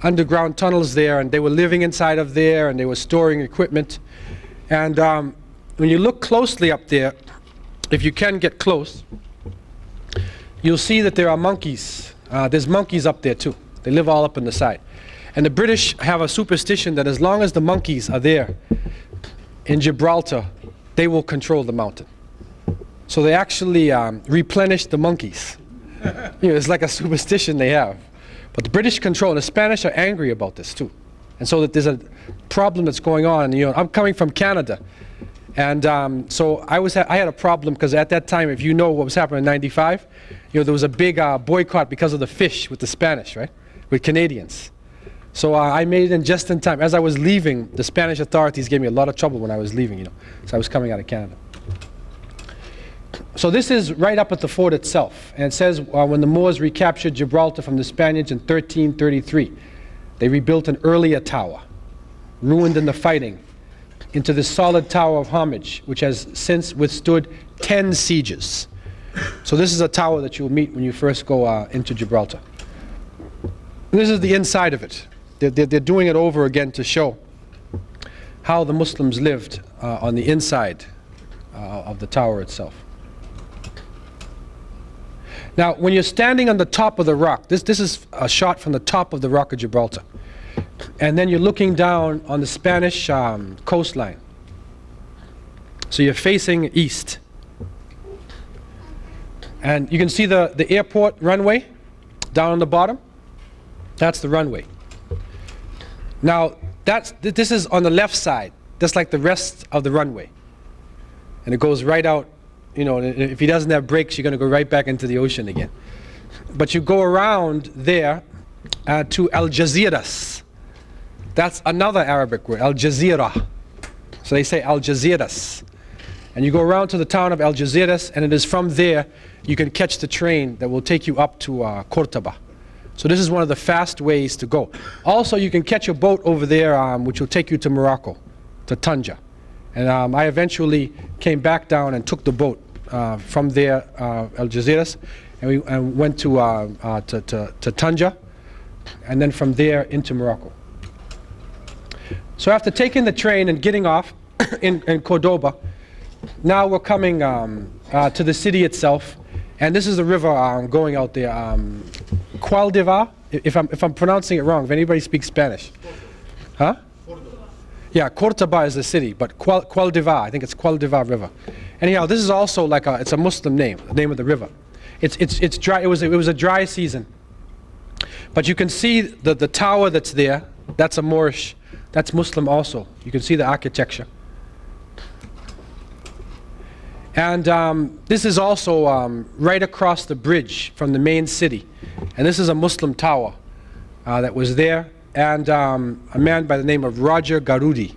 underground tunnels there, and they were living inside of there, and they were storing equipment. And when you look closely up there, if you can get close, you'll see that there are monkeys. There's monkeys up there too. They live all up on the side. And the British have a superstition that as long as the monkeys are there in Gibraltar, they will control the mountain. So they actually replenish the monkeys. You know, it's like a superstition they have. But the British control, and the Spanish are angry about this too. And so that there's a problem that's going on. And, you know, I'm coming from Canada. And so I had a problem because at that time, if you know what was happening in '95, you know, there was a big boycott because of the fish with the Spanish, right? With Canadians. So I made it in just in time. As I was leaving, the Spanish authorities gave me a lot of trouble when I was leaving, you know. So I was coming out of Canada. So this is right up at the fort itself. And it says when the Moors recaptured Gibraltar from the Spaniards in 1333, they rebuilt an earlier tower, ruined in the fighting, into this solid tower of homage, which has since withstood 10 sieges. So this is a tower that you'll meet when you first go into Gibraltar. This is the inside of it. They're doing it over again to show how the Muslims lived on the inside of the tower itself. Now, when you're standing on the top of the rock, this is a shot from the top of the Rock of Gibraltar. And then you're looking down on the Spanish coastline. So you're facing east. And you can see the airport runway down on the bottom. That's the runway. Now, this is on the left side, just like the rest of the runway. And it goes right out, you know, if he doesn't have brakes, you're going to go right back into the ocean again. But you go around there to Al Jazeeras. That's another Arabic word, Al Jazeera. So they say Al Jazeeras. And you go around to the town of Al Jazeeras, and it is from there you can catch the train that will take you up to Qur'an. So this is one of the fast ways to go. Also, you can catch a boat over there which will take you to Morocco, to Tanja. And I eventually came back down and took the boat from there, Al Jazeeras, and we went to Tanja, and then from there into Morocco. So after taking the train and getting off in Cordoba, now we're coming to the city itself, and this is the river going out there, Qualdiva, if I'm pronouncing it wrong, if anybody speaks Spanish. Huh? Yeah, Cordoba is the city, but Qualdiva, I think it's Qualdiva River. Anyhow, this is also like it's a Muslim name, the name of the river. It's dry. It was a dry season, but you can see the tower that's there. That's a Moorish. That's Muslim also. You can see the architecture. And this is also right across the bridge from the main city. And this is a Muslim tower that was there. And a man by the name of Roger Garudi,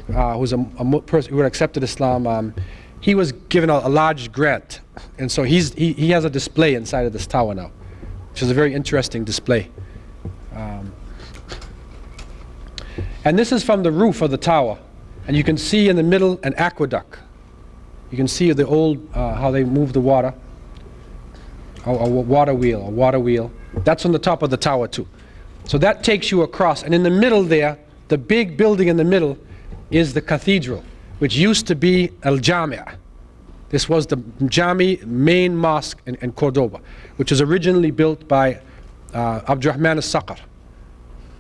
who's a person who had accepted Islam, he was given a large grant. And so he has a display inside of this tower now, which is a very interesting display. And this is from the roof of the tower. And you can see in the middle an aqueduct. You can see the old, how they move the water. A water wheel. That's on the top of the tower too. So that takes you across. And in the middle there, the big building in the middle is the cathedral, which used to be Al Jami'. This was the Jami' main mosque in Cordoba, which was originally built by Abdurrahman al-Saqr.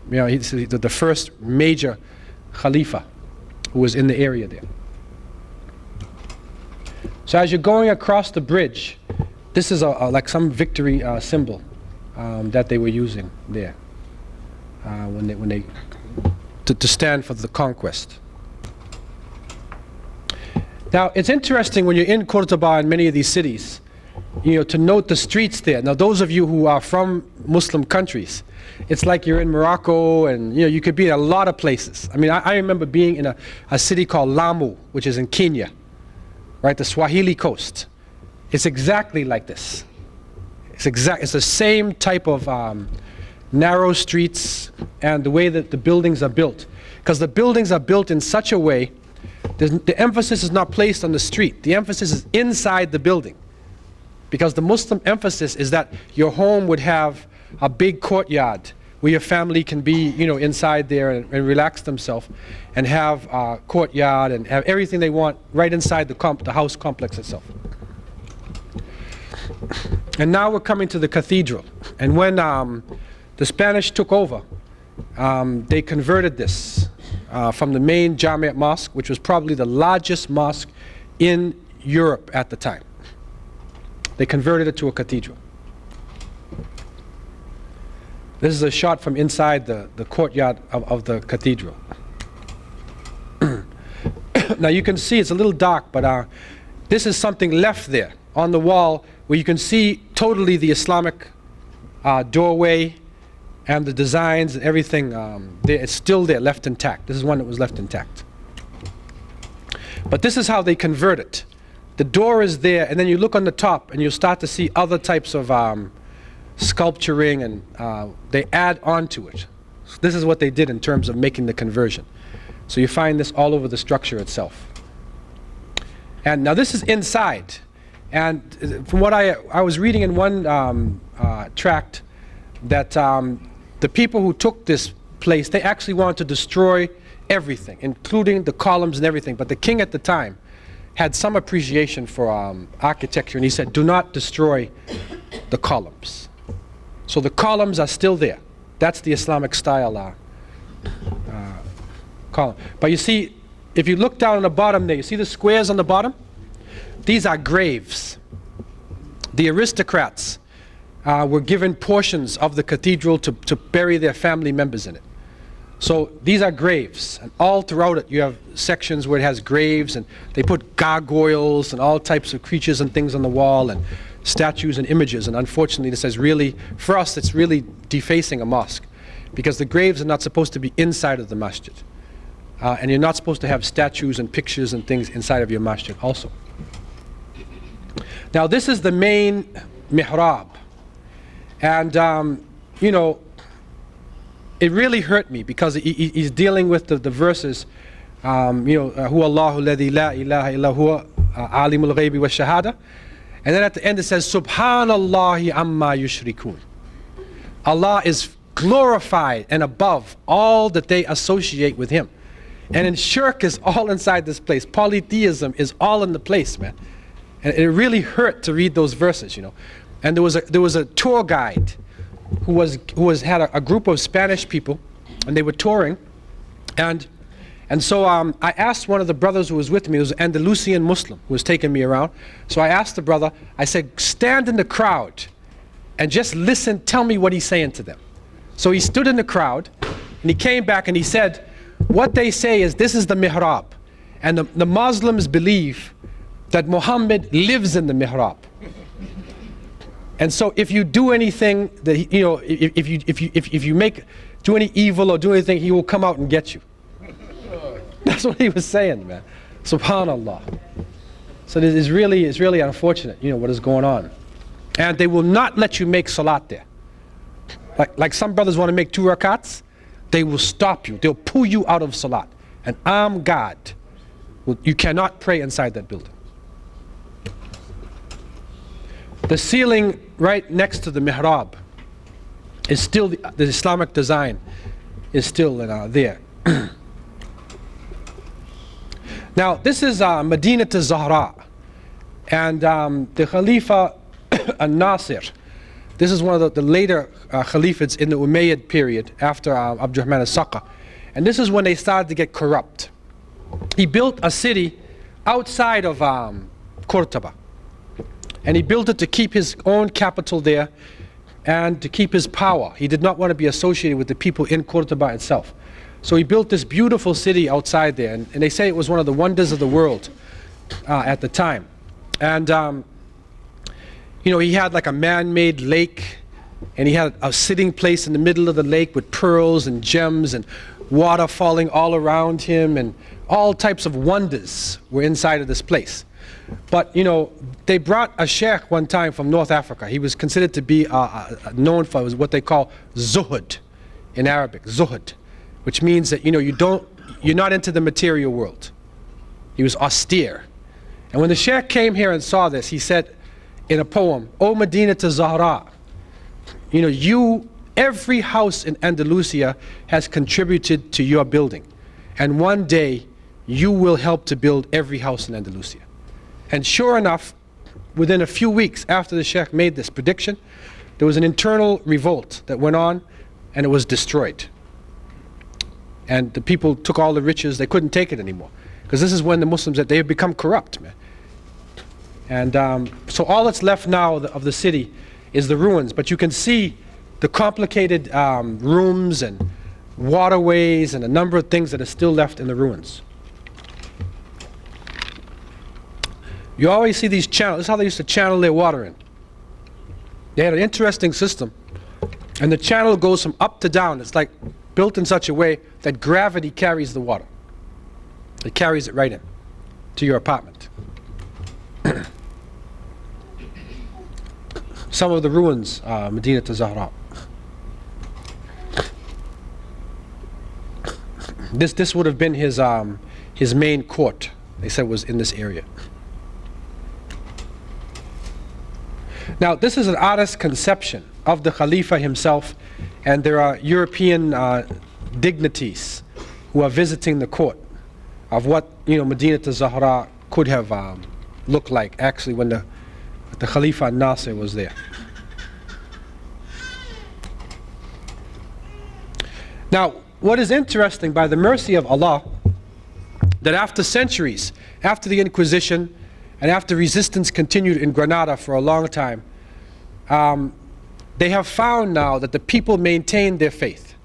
You know, he's the first major Khalifa who was in the area there. So as you're going across the bridge, this is like some victory symbol that they were using there to stand for the conquest. Now it's interesting when you're in Cordoba and many of these cities, you know, to note the streets there. Now those of you who are from Muslim countries, it's like you're in Morocco, and you know, you could be in a lot of places. I mean, I remember being in a city called Lamu, which is in Kenya, right, the Swahili coast. It's exactly like this. It's the same type of narrow streets and the way that the buildings are built. Because the buildings are built in such a way, the emphasis is not placed on the street. The emphasis is inside the building. Because the Muslim emphasis is that your home would have a big courtyard where your family can be, you know, inside there and relax themselves, and have a courtyard and have everything they want right inside the house complex itself. And now we're coming to the cathedral. And when the Spanish took over, they converted this from the main Jamiat mosque, which was probably the largest mosque in Europe at the time. They converted it to a cathedral. This is a shot from inside the courtyard of the cathedral. Now you can see it's a little dark, but this is something left there on the wall where you can see totally the Islamic doorway and the designs and everything. It's still there, left intact. This is one that was left intact. But this is how they convert it. The door is there, and then you look on the top and you'll start to see other types of sculpturing, and they add on to it. So this is what they did in terms of making the conversion. So you find this all over the structure itself. And now this is inside. And from what I was reading in one tract, that the people who took this place, they actually wanted to destroy everything, including the columns and everything. But the king at the time had some appreciation for architecture, and he said, do not destroy the columns. So the columns are still there. That's the Islamic style column. But you see, if you look down on the bottom there, you see the squares on the bottom? These are graves. the aristocrats were given portions of the cathedral to bury their family members in it. So these are graves, and all throughout it you have sections where it has graves, and they put gargoyles and all types of creatures and things on the wall, and statues and images. And unfortunately, this is really, for us, it's really defacing a mosque, because the graves are not supposed to be inside of the masjid, and you're not supposed to have statues and pictures and things inside of your masjid also. Now this is the main mihrab, and you know, it really hurt me, because he's dealing with the verses, you know, huwa Allahu alladhi la ilaha illa huwa alimul ghaybi wa shahada, and then at the end it says subhanallahi amma yushrikun. Allah is glorified and above all that they associate with him. And then shirk is all inside this place. Polytheism is all in the place, man. And it really hurt to read those verses, you know. And there was a tour guide who had a group of Spanish people, and they were touring, and so I asked one of the brothers who was with me, it was an Andalusian Muslim who was taking me around. So I asked the brother, I said, stand in the crowd and just listen, tell me what he's saying to them. So he stood in the crowd, and he came back and he said, what they say is, this is the mihrab, and the Muslims believe that Muhammad lives in the mihrab. And so if you do anything that, you know, if you do any evil or do anything, he will come out and get you. That's what he was saying, man. Subhanallah. So this is really, it's really unfortunate, you know, what is going on. And they will not let you make salat there. Like some brothers want to make 2 rakats, they will stop you. They'll pull you out of salat. And I'm God. Well, you cannot pray inside that building. The ceiling right next to the mihrab is still, the Islamic design is still there. Now this is Medina to Zahra, and the Khalifa al-Nasir, this is one of the later Khalifates in the Umayyad period after Abdurrahman al-Saqqa, and this is when they started to get corrupt. He built a city outside of Qurtuba, and he built it to keep his own capital there and to keep his power. He did not want to be associated with the people in Qurtuba itself. So he built this beautiful city outside there, and they say it was one of the wonders of the world at the time. And you know, he had like a man-made lake, and he had a sitting place in the middle of the lake with pearls and gems and water falling all around him, and all types of wonders were inside of this place. But you know, they brought a sheikh one time from North Africa. He was considered to be known for what they call zuhud in Arabic, zuhud, which means that, you know, you're not into the material world. He was austere. And when the sheikh came here and saw this, he said in a poem, "O Medina to Zahra, you know, every house in Andalusia has contributed to your building, and one day you will help to build every house in Andalusia." And sure enough, within a few weeks after the sheikh made this prediction, there was an internal revolt that went on, and it was destroyed. And the people took all the riches, they couldn't take it anymore. Because this is when the Muslims, that they have become corrupt, man. And so all that's left now of the city is the ruins. But you can see the complicated rooms and waterways and a number of things that are still left in the ruins. You always see these channels. This is how they used to channel their water in. They had an interesting system. And the channel goes from up to down. It's like built in such a way that gravity carries the water. It carries it right in to your apartment. Some of the ruins, Medina to Zahra. This would have been his main court. They said was in this area. Now this is an artist's conception of the Khalifa himself, and there are European dignitaries who are visiting the court of what, you know, Medina to Zahra could have looked like actually when the Khalifa al-Nasir was there. Now what is interesting, by the mercy of Allah, that after centuries, after the Inquisition and after resistance continued in Granada for a long time, they have found now that the people maintain their faith.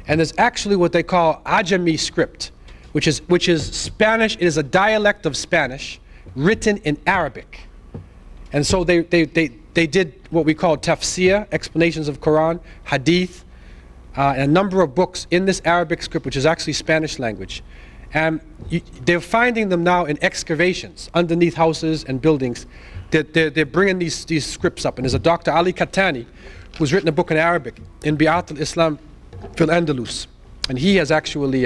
And there's actually what they call Ajami script, which is Spanish. It is a dialect of Spanish written in Arabic. And so they did what we call tafsir, explanations of Quran, hadith, and a number of books in this Arabic script, which is actually Spanish language. And they're finding them now in excavations underneath houses and buildings. They're bringing these scripts up. And there's a Dr. Ali Katani who's written a book in Arabic, in Bi'at al-Islam fil Andalus. And he has actually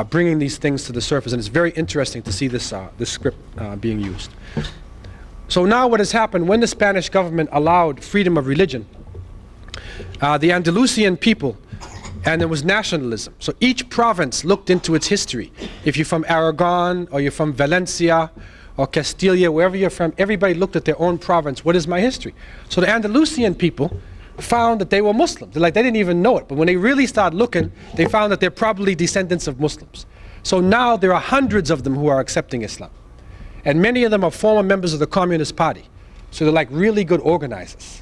bringing these things to the surface. And it's very interesting to see this script being used. So now what has happened, when the Spanish government allowed freedom of religion, the Andalusian people, and there was nationalism. So each province looked into its history. If you're from Aragon, or you're from Valencia, or Castilla, wherever you're from, everybody looked at their own province. What is my history? So the Andalusian people found that they were Muslims. They didn't even know it. But when they really started looking, they found that they're probably descendants of Muslims. So now there are hundreds of them who are accepting Islam. And many of them are former members of the Communist Party. So they're like really good organizers.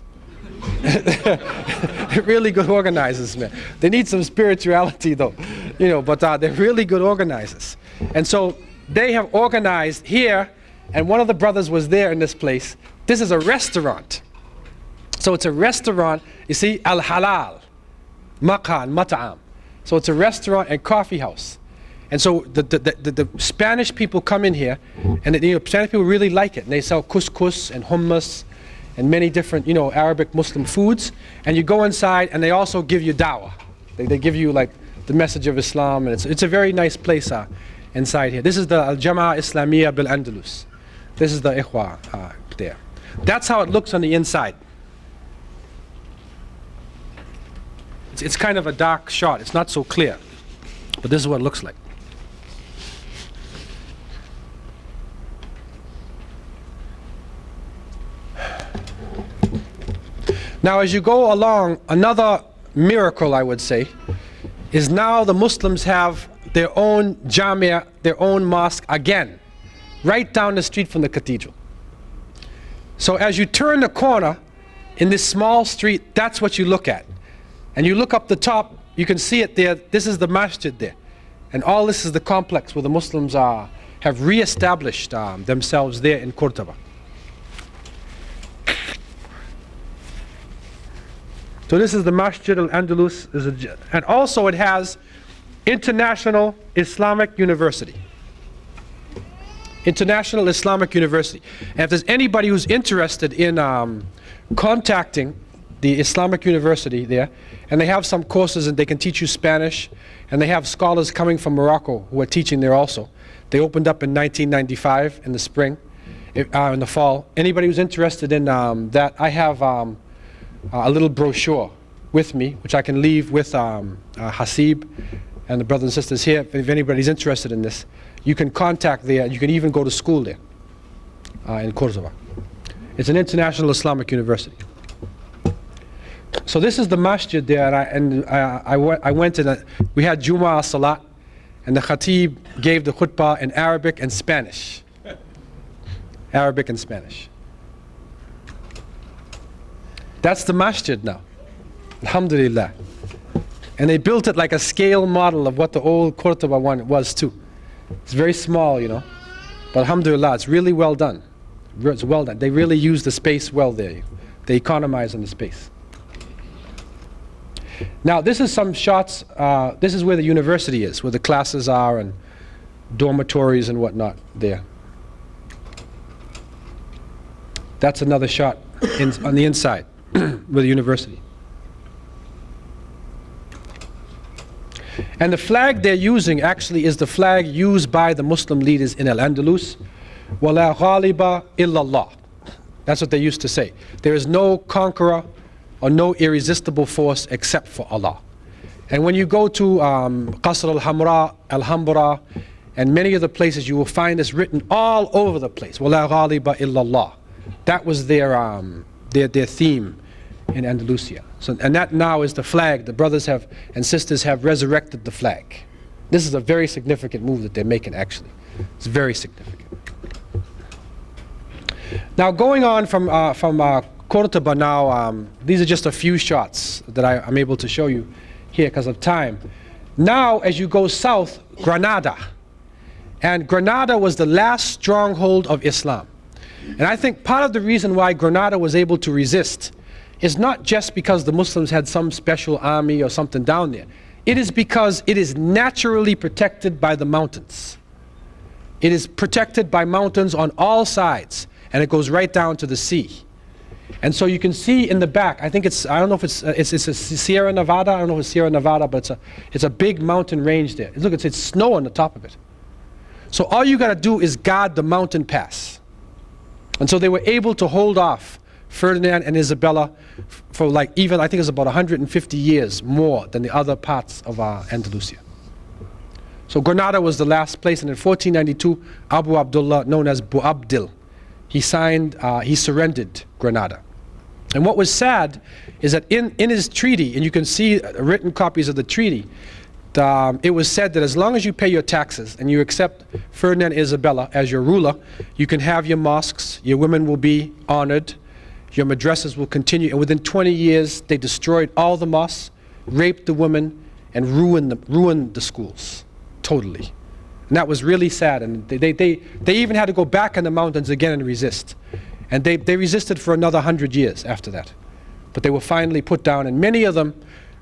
Really good organizers, man. They need some spirituality though, but they're really good organizers. And so they have organized here, and one of the brothers was there in this place. This is a restaurant. So it's a restaurant, you see, al-halal, maqan, mat'am. So it's a restaurant and coffee house. And so the Spanish people come in here, and Spanish people really like it. And they sell couscous and hummus and many different, Arabic Muslim foods. And you go inside, and they also give you dawah. They give you like the message of Islam, and it's a very nice place inside here. This is the Al-Jama'ah Islamiyya bil Andalus. This is the Ikhwa there. That's how it looks on the inside. It's kind of a dark shot. It's not so clear, but this is what it looks like. Now, as you go along, another miracle, I would say, is now the Muslims have their own jamia, their own mosque again, right down the street from the cathedral. So as you turn the corner in this small street, that's what you look at. And you look up the top, you can see it there. This is the masjid there. And all this is the complex where the Muslims have re-established themselves there in Cordoba. So this is the Masjid al-Andalus, and also it has International Islamic University. International Islamic University. And if there's anybody who's interested in contacting the Islamic University there, and they have some courses and they can teach you Spanish, and they have scholars coming from Morocco who are teaching there also. They opened up in 1995 in the spring, in the fall. Anybody who's interested in that, I have a little brochure with me, which I can leave with Hasib and the brothers and sisters here. If anybody's interested in this, you can contact there. You can even go to school there in Cordoba. It's an international Islamic university. So this is the masjid there, and I went and we had Jumu'ah Salat, and the Khatib gave the khutbah in Arabic and Spanish. Arabic and Spanish. That's the masjid now, alhamdulillah. And they built it like a scale model of what the old Cordoba one was too. It's very small, but alhamdulillah, it's really well done. It's well done. They really use the space well there. They economize on the space. Now this is some shots, this is where the university is, where the classes are and dormitories and whatnot there. That's another shot on the inside. With the university. And the flag they're using actually is the flag used by the Muslim leaders in Al-Andalus. وَلَا غَالِبَ إِلَّا اللَّهِ. That's what they used to say. There is no conqueror or no irresistible force except for Allah. And when you go to Qasr al-Hamra, Al-Hambra, and many of the places, you will find this written all over the place. وَلَا غَالِبَ إِلَّا اللَّهِ. That was their theme in Andalusia. So, and that now is the flag. The brothers and sisters have resurrected the flag. This is a very significant move that they're making, actually. It's very significant. Now going on from Cordoba now, these are just a few shots that I'm able to show you here because of time. Now as you go south, Granada. And Granada was the last stronghold of Islam. And I think part of the reason why Granada was able to resist is not just because the Muslims had some special army or something down there. It is because it is naturally protected by the mountains. It is protected by mountains on all sides, and it goes right down to the sea. And so you can see in the back, I think I don't know if it's a Sierra Nevada, I don't know if it's Sierra Nevada, but it's a big mountain range there. Look, it's snow on the top of it. So all you gotta do is guard the mountain pass. And so they were able to hold off Ferdinand and Isabella for like even, I think it's about 150 years more than the other parts of Andalusia. So Granada was the last place, and in 1492, Abu Abdullah, known as Boabdil, he surrendered Granada. And what was sad is that in his treaty, and you can see written copies of the treaty, it was said that as long as you pay your taxes and you accept Ferdinand and Isabella as your ruler, you can have your mosques, your women will be honored, your madrasas will continue. And within 20 years, they destroyed all the mosques, raped the women, and ruined the schools totally. And that was really sad. And they even had to go back in the mountains again and resist. And they resisted for another 100 years after that. But they were finally put down, and many of them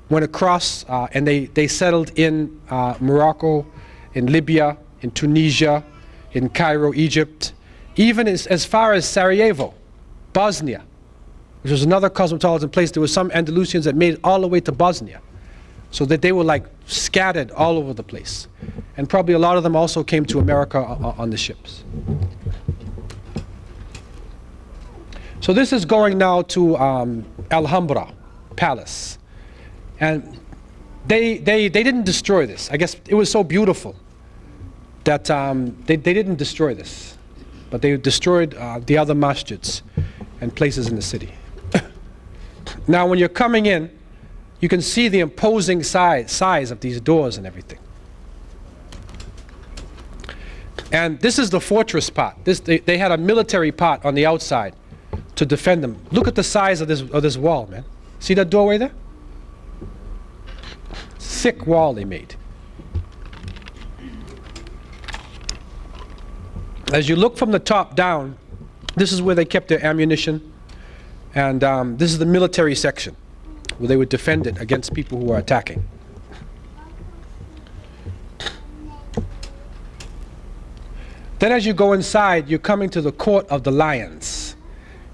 went across and they settled in Morocco, in Libya, in Tunisia, in Cairo, Egypt, even as far as Sarajevo, Bosnia, which was another cosmopolitan place. There were some Andalusians that made it all the way to Bosnia, so that they were like scattered all over the place. And probably a lot of them also came to America on the ships. So this is going now to Alhambra Palace. And they didn't destroy this. I guess it was so beautiful that they didn't destroy this. But they destroyed the other masjids and places in the city. Now when you're coming in, you can see the imposing size of these doors and everything. And this is the fortress part. They had a military part on the outside to defend them. Look at the size of this wall, man. See that doorway there? Thick wall they made. As you look from the top down, this is where they kept their ammunition, and this is the military section where they would defend it against people who are attacking. Then as you go inside, you're coming to the Court of the Lions,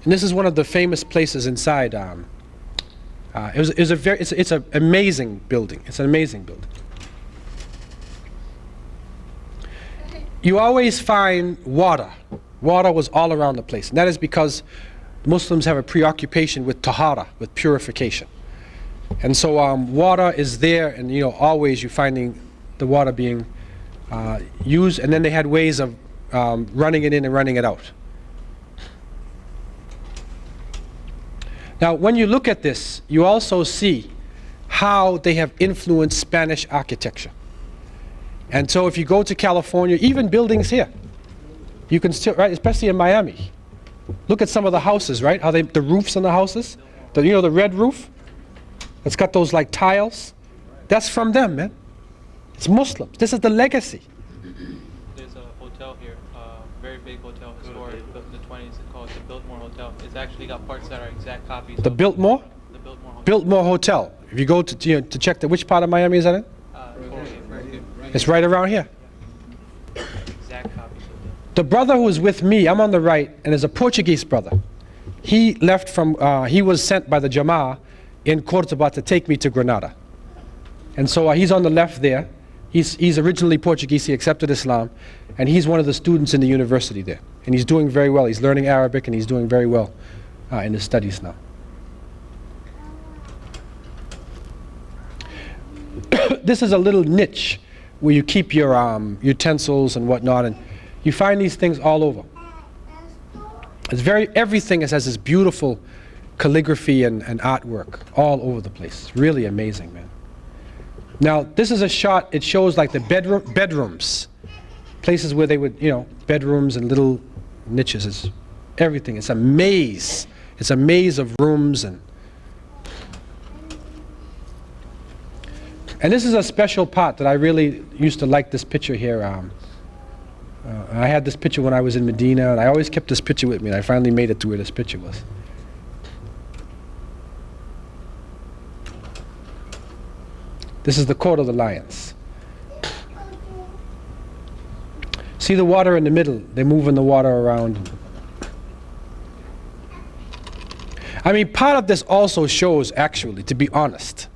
and this is one of the famous places inside. It's an amazing building. It's an amazing building. You always find water. Water was all around the place, and that is because Muslims have a preoccupation with tahara, with purification. And so water is there, and always you're finding the water being used, and then they had ways of running it in and running it out. Now, when you look at this, you also see how they have influenced Spanish architecture. And so if you go to California, even buildings here, you can still, right, especially in Miami, look at some of the houses, right? How the roofs on the houses, the red roof, it's got those like tiles. That's from them, man. It's Muslims. This is the legacy. There's a hotel here, very big hotel, historic, built in the 20s. It's called the Biltmore Hotel. It's actually got parts that are exact copies. The Biltmore? The Biltmore Hotel. Biltmore Hotel. If you go to check which part of Miami is that in? It's right around here. Exact copies of it. The brother who is with me, I'm on the right, and is a Portuguese brother. He left from, he was sent by the Jama'ah in Cordoba to take me to Granada. And so he's on the left there. He's originally Portuguese, he accepted Islam, and he's one of the students in the university there. And he's doing very well. He's learning Arabic, and he's doing very well in his studies now. This is a little niche where you keep your utensils and whatnot, and you find these things all over. Everything has this beautiful calligraphy and artwork all over the place. It's really amazing, man. Now, this is a shot, it shows like the bedrooms, places where they would, bedrooms and little niches. It's everything. It's a maze. It's a maze of rooms and this is a special part that I really used to like this picture here. I had this picture when I was in Medina, and I always kept this picture with me, and I finally made it to where this picture was. This is the Court of the Lions. See the water in the middle? They're moving the water around. I mean, part of this also shows, actually, to be honest,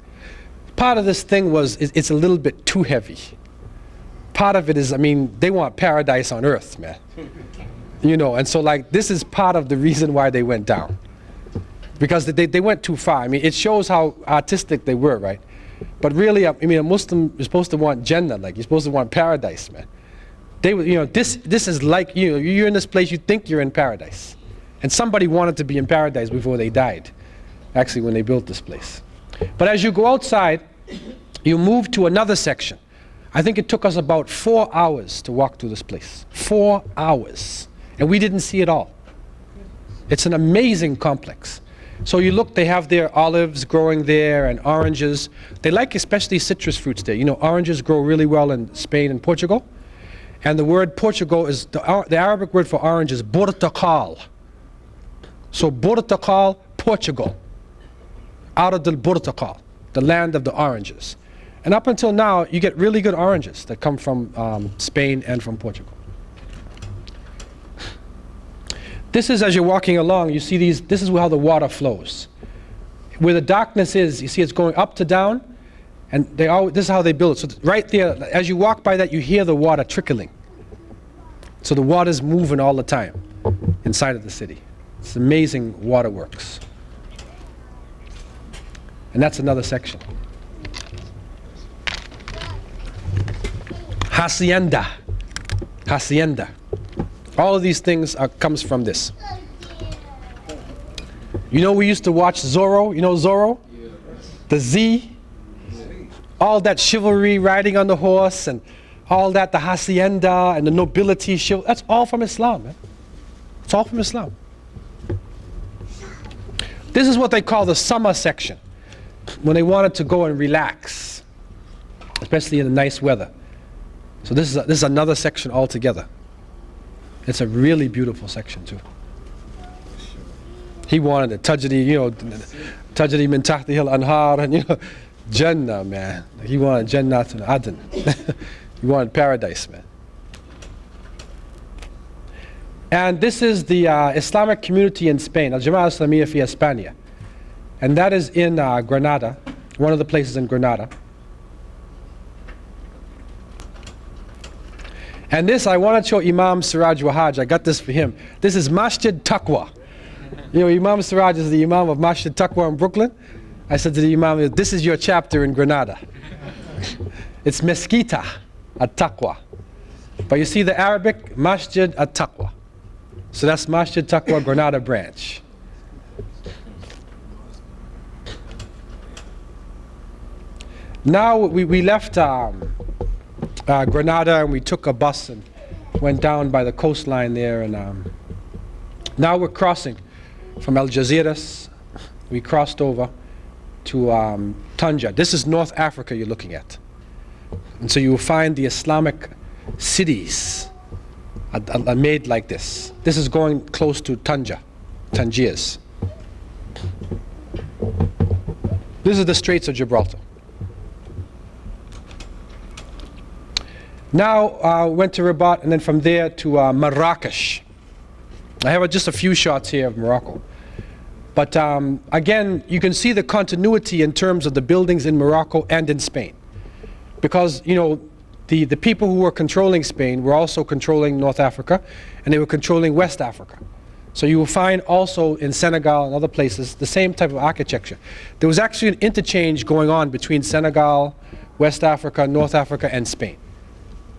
part of this thing was, it's a little bit too heavy. Part of it is, I mean, they want paradise on earth, man. You know, and so like, this is part of the reason why they went down. Because they went too far. I mean, it shows how artistic they were, right? But really, I mean, a Muslim is supposed to want Jannah, like, you're supposed to want paradise, man. They, you know, this is like, you know, you're in this place, you think you're in paradise. And somebody wanted to be in paradise before they died, actually, when they built this place. But as you go outside, you move to another section. I think it took us about 4 hours to walk through this place. 4 hours. And we didn't see it all. It's an amazing complex. So you look, they have their olives growing there and oranges. They like especially citrus fruits there. You know, oranges grow really well in Spain and Portugal. And the word Portugal is, the Arabic word for orange is Portugal. So Portugal, Portugal. Out of the Portugal, the land of the oranges. And up until now, you get really good oranges that come from Spain and from Portugal. This is, as you're walking along, you see these, this is how the water flows. Where the darkness is, you see it's going up to down, and this is how they build it. So right there, as you walk by that, you hear the water trickling. So the water's moving all the time inside of the city. It's amazing waterworks. And that's another section. Hacienda. Hacienda. All of these things comes from this. You know, we used to watch Zorro. You know Zorro? The Z. All that chivalry, riding on the horse, and all that, the hacienda and the nobility. That's all from Islam, man. It's all from Islam. This is what they call the summer section, when they wanted to go and relax, especially in the nice weather. So this is another section altogether. It's a really beautiful section too. He wanted it, Tajri, you know, Tajri min tahtihi al-anhar, and you know, Jannah, man. He wanted Jannat and Aden. He wanted paradise, man. And this is the Islamic community in Spain, Al-Jama'ah Islamiyya fi España. And that is in Granada, one of the places in Granada. And this, I want to show Imam Siraj Wahhaj. I got this for him. This is Masjid Taqwa. You know, Imam Siraj is the Imam of Masjid Taqwa in Brooklyn. I said to the Imam, this is your chapter in Granada. It's Mesquita at Taqwa. But you see the Arabic, Masjid at Taqwa. So that's Masjid Taqwa Granada branch. Now we left Granada, and we took a bus and went down by the coastline there, and now we're crossing from Algeciras. We crossed over to Tanja. This is North Africa you're looking at. And so you will find the Islamic cities are made like this. This is going close to Tangiers. This is the Straits of Gibraltar. Now went to Rabat, and then from there to Marrakesh. I have just a few shots here of Morocco. But again, you can see the continuity in terms of the buildings in Morocco and in Spain. Because, you know, the people who were controlling Spain were also controlling North Africa, and they were controlling West Africa. So you will find also in Senegal and other places the same type of architecture. There was actually an interchange going on between Senegal, West Africa, North Africa, and Spain.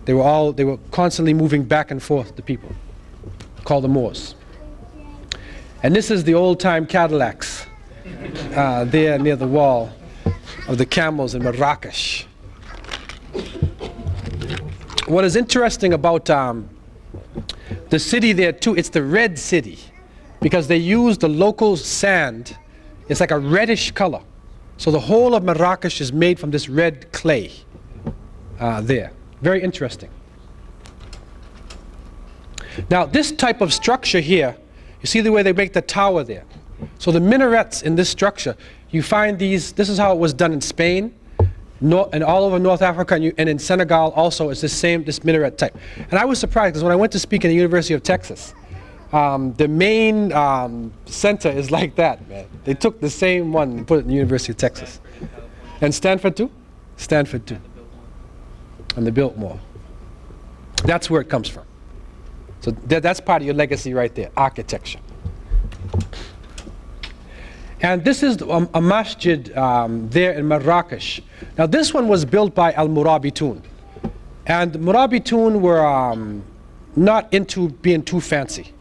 They were constantly moving back and forth, the people, called the Moors. And this is the old-time Cadillacs there near the wall of the camels in Marrakesh. What is interesting about the city there too, it's the Red City. because they use the local sand. It's like a reddish color. So the whole of Marrakesh is made from this red clay there. Very interesting. Now this type of structure here, you see the way they make the tower there. So the minarets in this structure, you find these, this is how it was done in Spain, and all over North Africa, and in Senegal also, it's this minaret type. And I was surprised because when I went to speak in the University of Texas, the main center is like that, man. They took the same one and put it in the University of Texas. And Stanford too? Stanford too. And the Biltmore. That's where it comes from. So that's part of your legacy right there, architecture. And this is a masjid there in Marrakesh. Now this one was built by Al-Murabitun. And Murabitun were not into being too fancy.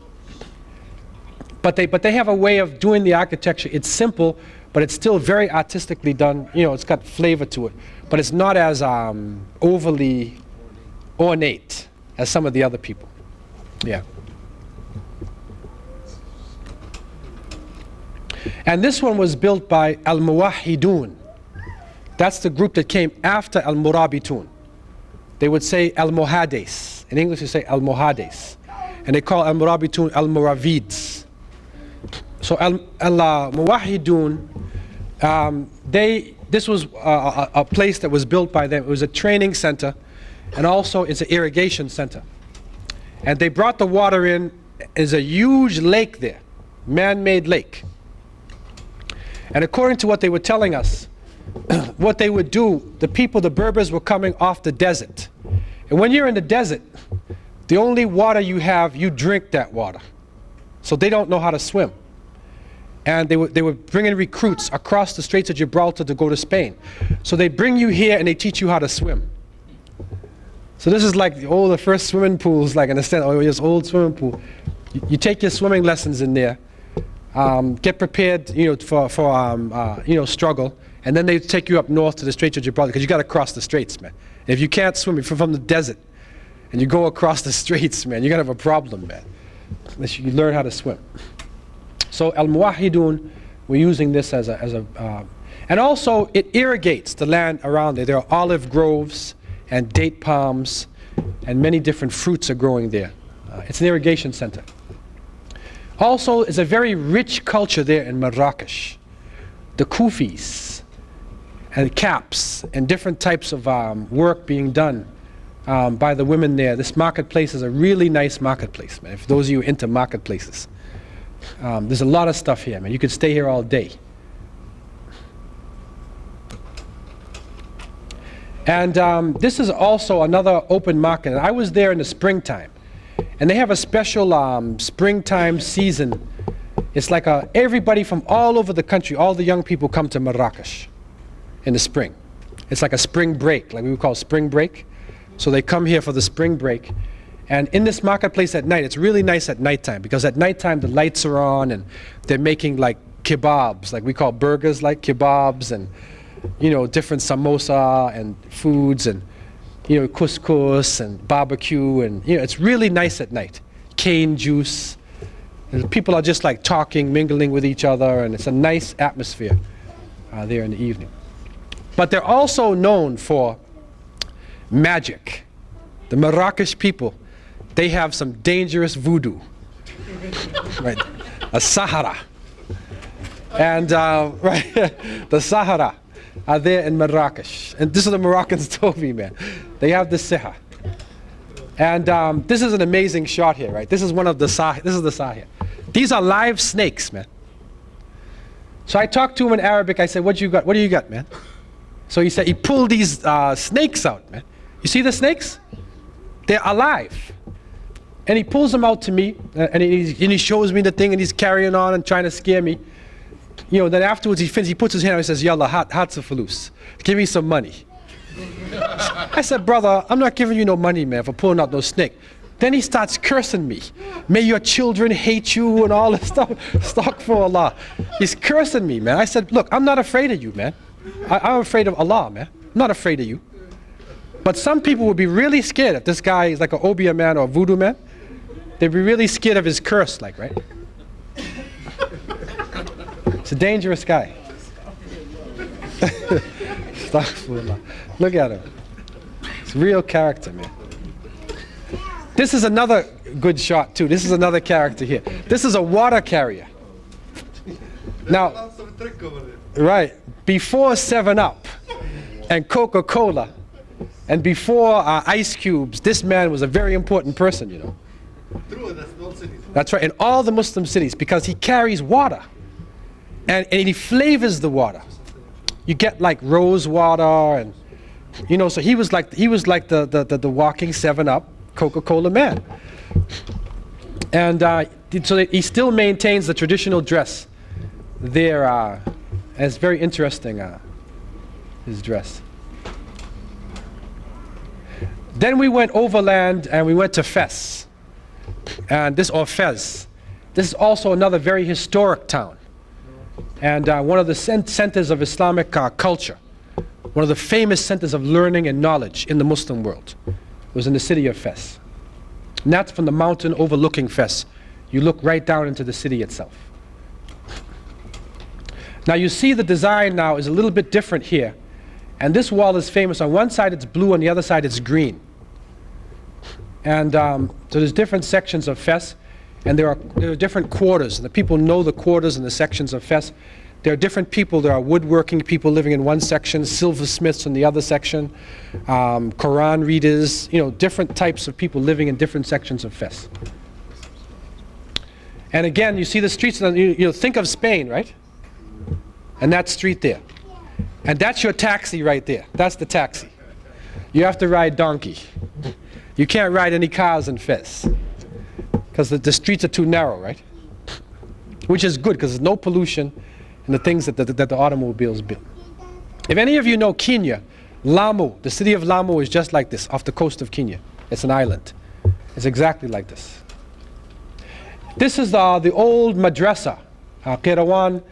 But they have a way of doing the architecture. It's simple, but it's still very artistically done. You know, it's got flavor to it. But it's not as overly ornate as some of the other people. Yeah. And this one was built by Al-Muwahhidun. That's the group that came after Al-Murabitun. They would say Al-Muhades. In English, you say Al-Muhades. And they call Al-Murabitun Al-Muravids. So Al-Muwahhidun, this was a place that was built by them. It was a training center, and also it's an irrigation center. And they brought the water in. There's a huge lake there, man-made lake. And according to what they were telling us, what they would do, the people, the Berbers, were coming off the desert. And when you're in the desert, the only water you have, you drink that water. So they don't know how to swim. And they were bringing recruits across the Straits of Gibraltar to go to Spain. So they bring you here and they teach you how to swim. So this is like the first swimming pools, like in a sense, this old swimming pool. You take your swimming lessons in there, get prepared, for struggle, and then they take you up north to the Straits of Gibraltar because you got to cross the straits, man. If you can't swim, if you're from the desert, and you go across the straits, man, you're gonna have a problem, man, unless you learn how to swim. So Al-Muwahhidun, we're using this as a, and also it irrigates the land around there. There are olive groves and date palms, and many different fruits are growing there. It's an irrigation center. Also, it's a very rich culture there in Marrakesh. The kufis and caps and different types of work being done by the women there. This marketplace is a really nice marketplace, man. For those of you into marketplaces, there's a lot of stuff here, man. You could stay here all day. And this is also another open market. I was there in the springtime, and they have a special springtime season. It's like everybody from all over the country, all the young people come to Marrakesh in the spring. It's like a spring break, like we would call spring break. So they come here for the spring break. And in this marketplace at night, it's really nice at nighttime, because at nighttime the lights are on and they're making like kebabs, like we call burgers, like kebabs, and different samosa and foods, and couscous and barbecue, and it's really nice at night. Cane juice. And people are just like talking, mingling with each other, and it's a nice atmosphere there in the evening. But they're also known for magic. The Marrakesh people, they have some dangerous voodoo, right? A Sahara, and the Sahara are there in Marrakesh, and this is the Moroccans told me, man. They have the Sahara, and this is an amazing shot here, right? This is one of the Sahara. This is the Sahara. These are live snakes, man. So I talked to him in Arabic. I said, "What you got? What do you got, man?" So he said he pulled these snakes out, man. You see the snakes? They're alive. And he pulls them out to me, and he shows me the thing, and he's carrying on and trying to scare me. Then afterwards he finishes, he puts his hand out and says, "Yalla, hatsa fulus. Give me some money." I said, "Brother, I'm not giving you no money, man, for pulling out those snake." Then he starts cursing me. "May your children hate you," and all this stuff. Astaghfirullah. He's cursing me, man. I said, "Look, I'm not afraid of you, man. I'm afraid of Allah, man. I'm not afraid of you." But some people would be really scared if this guy is like an Obia man or a voodoo man. They'd be really scared of his curse, like, right? It's a dangerous guy. Astaghfirullah. Look at him. It's real character, man. This is another good shot too. This is another character here. This is a water carrier. Now, right, before 7-Up and Coca-Cola and before ice cubes, this man was a very important person, you know. That's right, in all the Muslim cities, because he carries water and he flavors the water. You get like rose water, and you know, so he was like the walking 7-Up Coca-Cola man. And so that he still maintains the traditional dress there. And it's very interesting, his dress. Then we went overland and we went to Fez. And Fez. This is also another very historic town. And one of the centers of Islamic culture. One of the famous centers of learning and knowledge in the Muslim world. Was in the city of Fez. And that's from the mountain overlooking Fez. You look right down into the city itself. Now you see the design now is a little bit different here. And this wall is famous. On one side it's blue, on the other side it's green. And so there's different sections of Fez. And there are different quarters. And the people know the quarters and the sections of Fez. There are different people. There are woodworking people living in one section, silversmiths in the other section, Qur'an readers, you know, different types of people living in different sections of Fez. And again, you see the streets, you think of Spain, right? And that street there. And that's your taxi right there. That's the taxi. You have to ride donkey. You can't ride any cars in Fez. Because the streets are too narrow, right? Which is good, because there's no pollution in the things that the automobiles build. If any of you know Kenya, Lamu, the city of Lamu is just like this, off the coast of Kenya. It's an island. It's exactly like this. This is the old madrasa, Qirawan.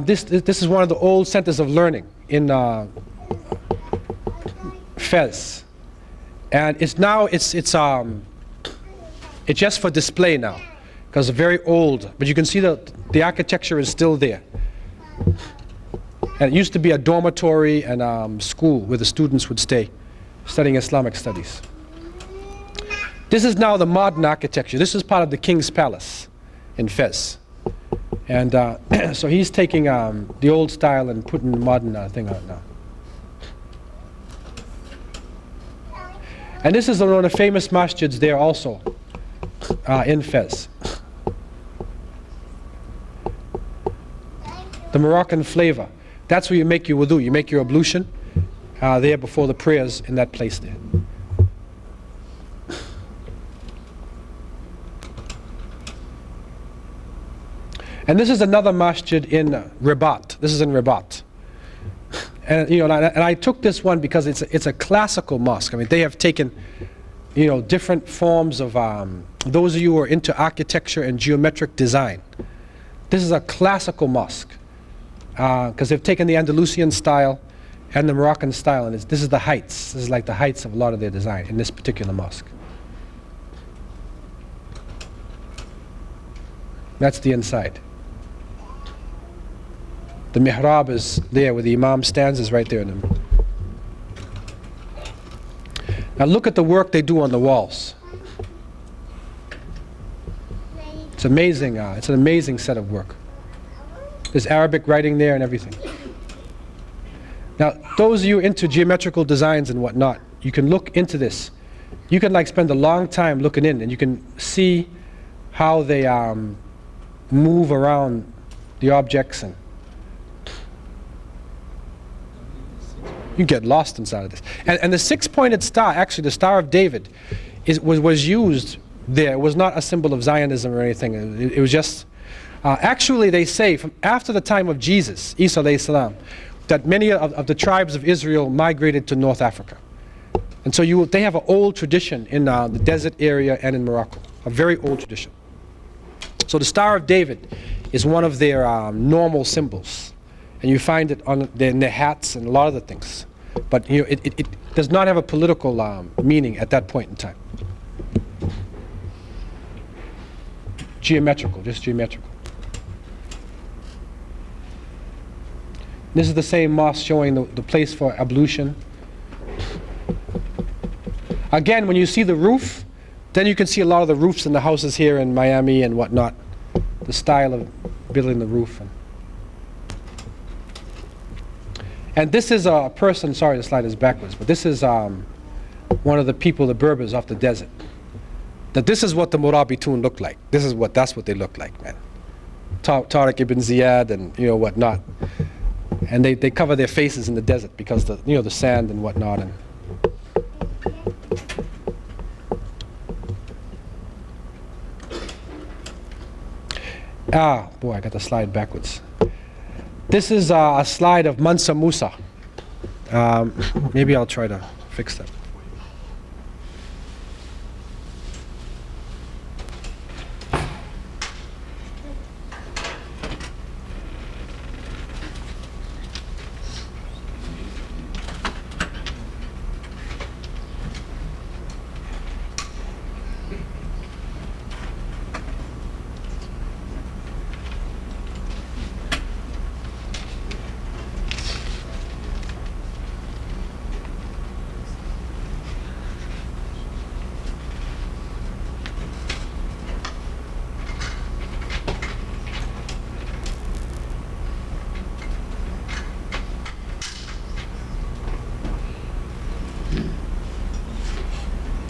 This is one of the old centers of learning in Fez. And it's just for display now, because it's very old. But you can see the architecture is still there. And it used to be a dormitory and school where the students would stay, studying Islamic studies. This is now the modern architecture. This is part of the King's Palace in Fez. And so he's taking the old style and putting the modern thing out now. And this is one of the famous masjids there also, in Fez. The Moroccan flavor. That's where you make your wudu. You make your ablution there before the prayers in that place there. And this is another masjid in Rabat. This is in Rabat. And you know, and I took this one because it's a classical mosque. I mean, they have taken, you know, different forms of those of you who are into architecture and geometric design. This is a classical mosque because they've taken the Andalusian style and the Moroccan style, and this is the heights. This is like the heights of a lot of their design in this particular mosque. That's the inside. The mihrab is there where the imam stands, is right there in them. Now look at the work they do on the walls. It's amazing. It's an amazing set of work. There's Arabic writing there and everything. Now, those of you into geometrical designs and whatnot, you can look into this. You can like spend a long time looking in, and you can see how they move around the objects, and you get lost inside of this. And the six-pointed star, actually the Star of David, was used there. It was not a symbol of Zionism or anything. It was just, actually they say, from after the time of Jesus, Isa alayhi salam, that many of the tribes of Israel migrated to North Africa. And so they have an old tradition in the desert area and in Morocco, a very old tradition. So the Star of David is one of their normal symbols. And you find it in their hats and a lot of the things. But you know, it does not have a political meaning at that point in time. Geometrical, just geometrical. This is the same mosque showing the place for ablution. Again, when you see the roof, then you can see a lot of the roofs in the houses here in Miami and whatnot. The style of building the roof. And this is a person, sorry the slide is backwards, but this is one of the people, the Berbers off the desert. That this is what the Murabitun look like. That's what they look like, man. Tariq ibn Ziyad and whatnot. And they cover their faces in the desert because the sand and whatnot. And boy, I got the slide backwards. This is a slide of Mansa Musa. Maybe I'll try to fix that.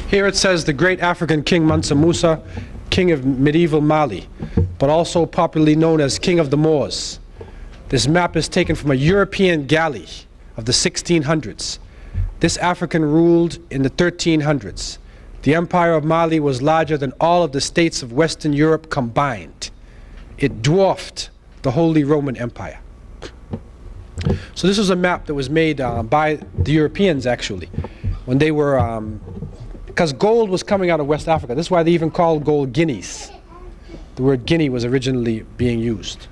Here it says the great African king Mansa Musa, king of medieval Mali, but also popularly known as king of the Moors. This map is taken from a European galley of the 1600s. This African ruled in the 1300s. The empire of Mali was larger than all of the states of Western Europe combined. It dwarfed the Holy Roman Empire. So this was a map that was made by the Europeans actually, when they were because gold was coming out of West Africa. This is why they even called gold guineas. The word guinea was originally being used.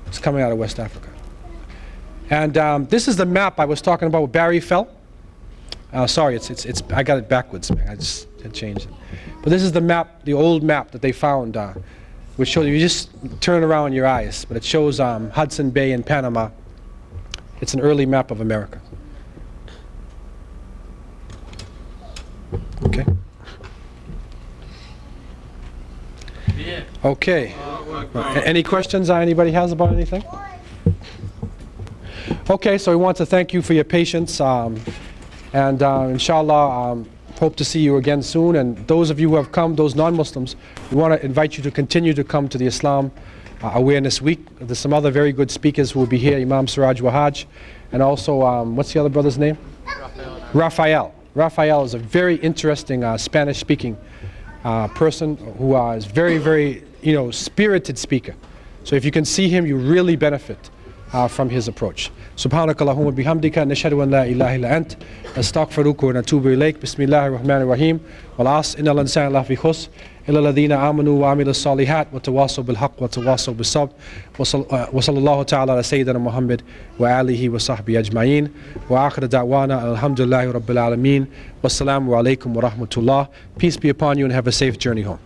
It's coming out of West Africa. And this is the map I was talking about with Barry Fell. Sorry, I got it backwards, man. I just changed it. But this is the map, the old map that they found, which shows you just turn around your eyes, but it shows Hudson Bay in Panama. It's an early map of America. Okay. Okay. Any questions anybody has about anything? Okay, so we want to thank you for your patience, and inshallah, hope to see you again soon. And those of you who have come, those non-Muslims, we want to invite you to continue to come to the Islam Awareness Week. There's some other very good speakers who will be here, Imam Siraj Wahhaj, and also, what's the other brother's name? Raphael is a very interesting Spanish-speaking person who is very, very, spirited speaker. So if you can see him, you really benefit from his approach. Subhanakallahumma bihamdika nashhadu an la ilaha illa ant nastaghfiruka wa natubu ilayk. Bismillahir rahmanir rahim. Wal 'asr innal insana lafi khusr illa alladhina amanu wa amilus salihat wa tawasaw bil haqq wa tawasaw bis sabr. Wa sallallahu ta'ala ala sayyidina Muhammad wa alihi wa sahbihi ajma'in. Wa akhir da'wana alhamdulillahi rabbil alamin. Wassalamu alaykum wa rahmatullah. Peace be upon you and have a safe journey home.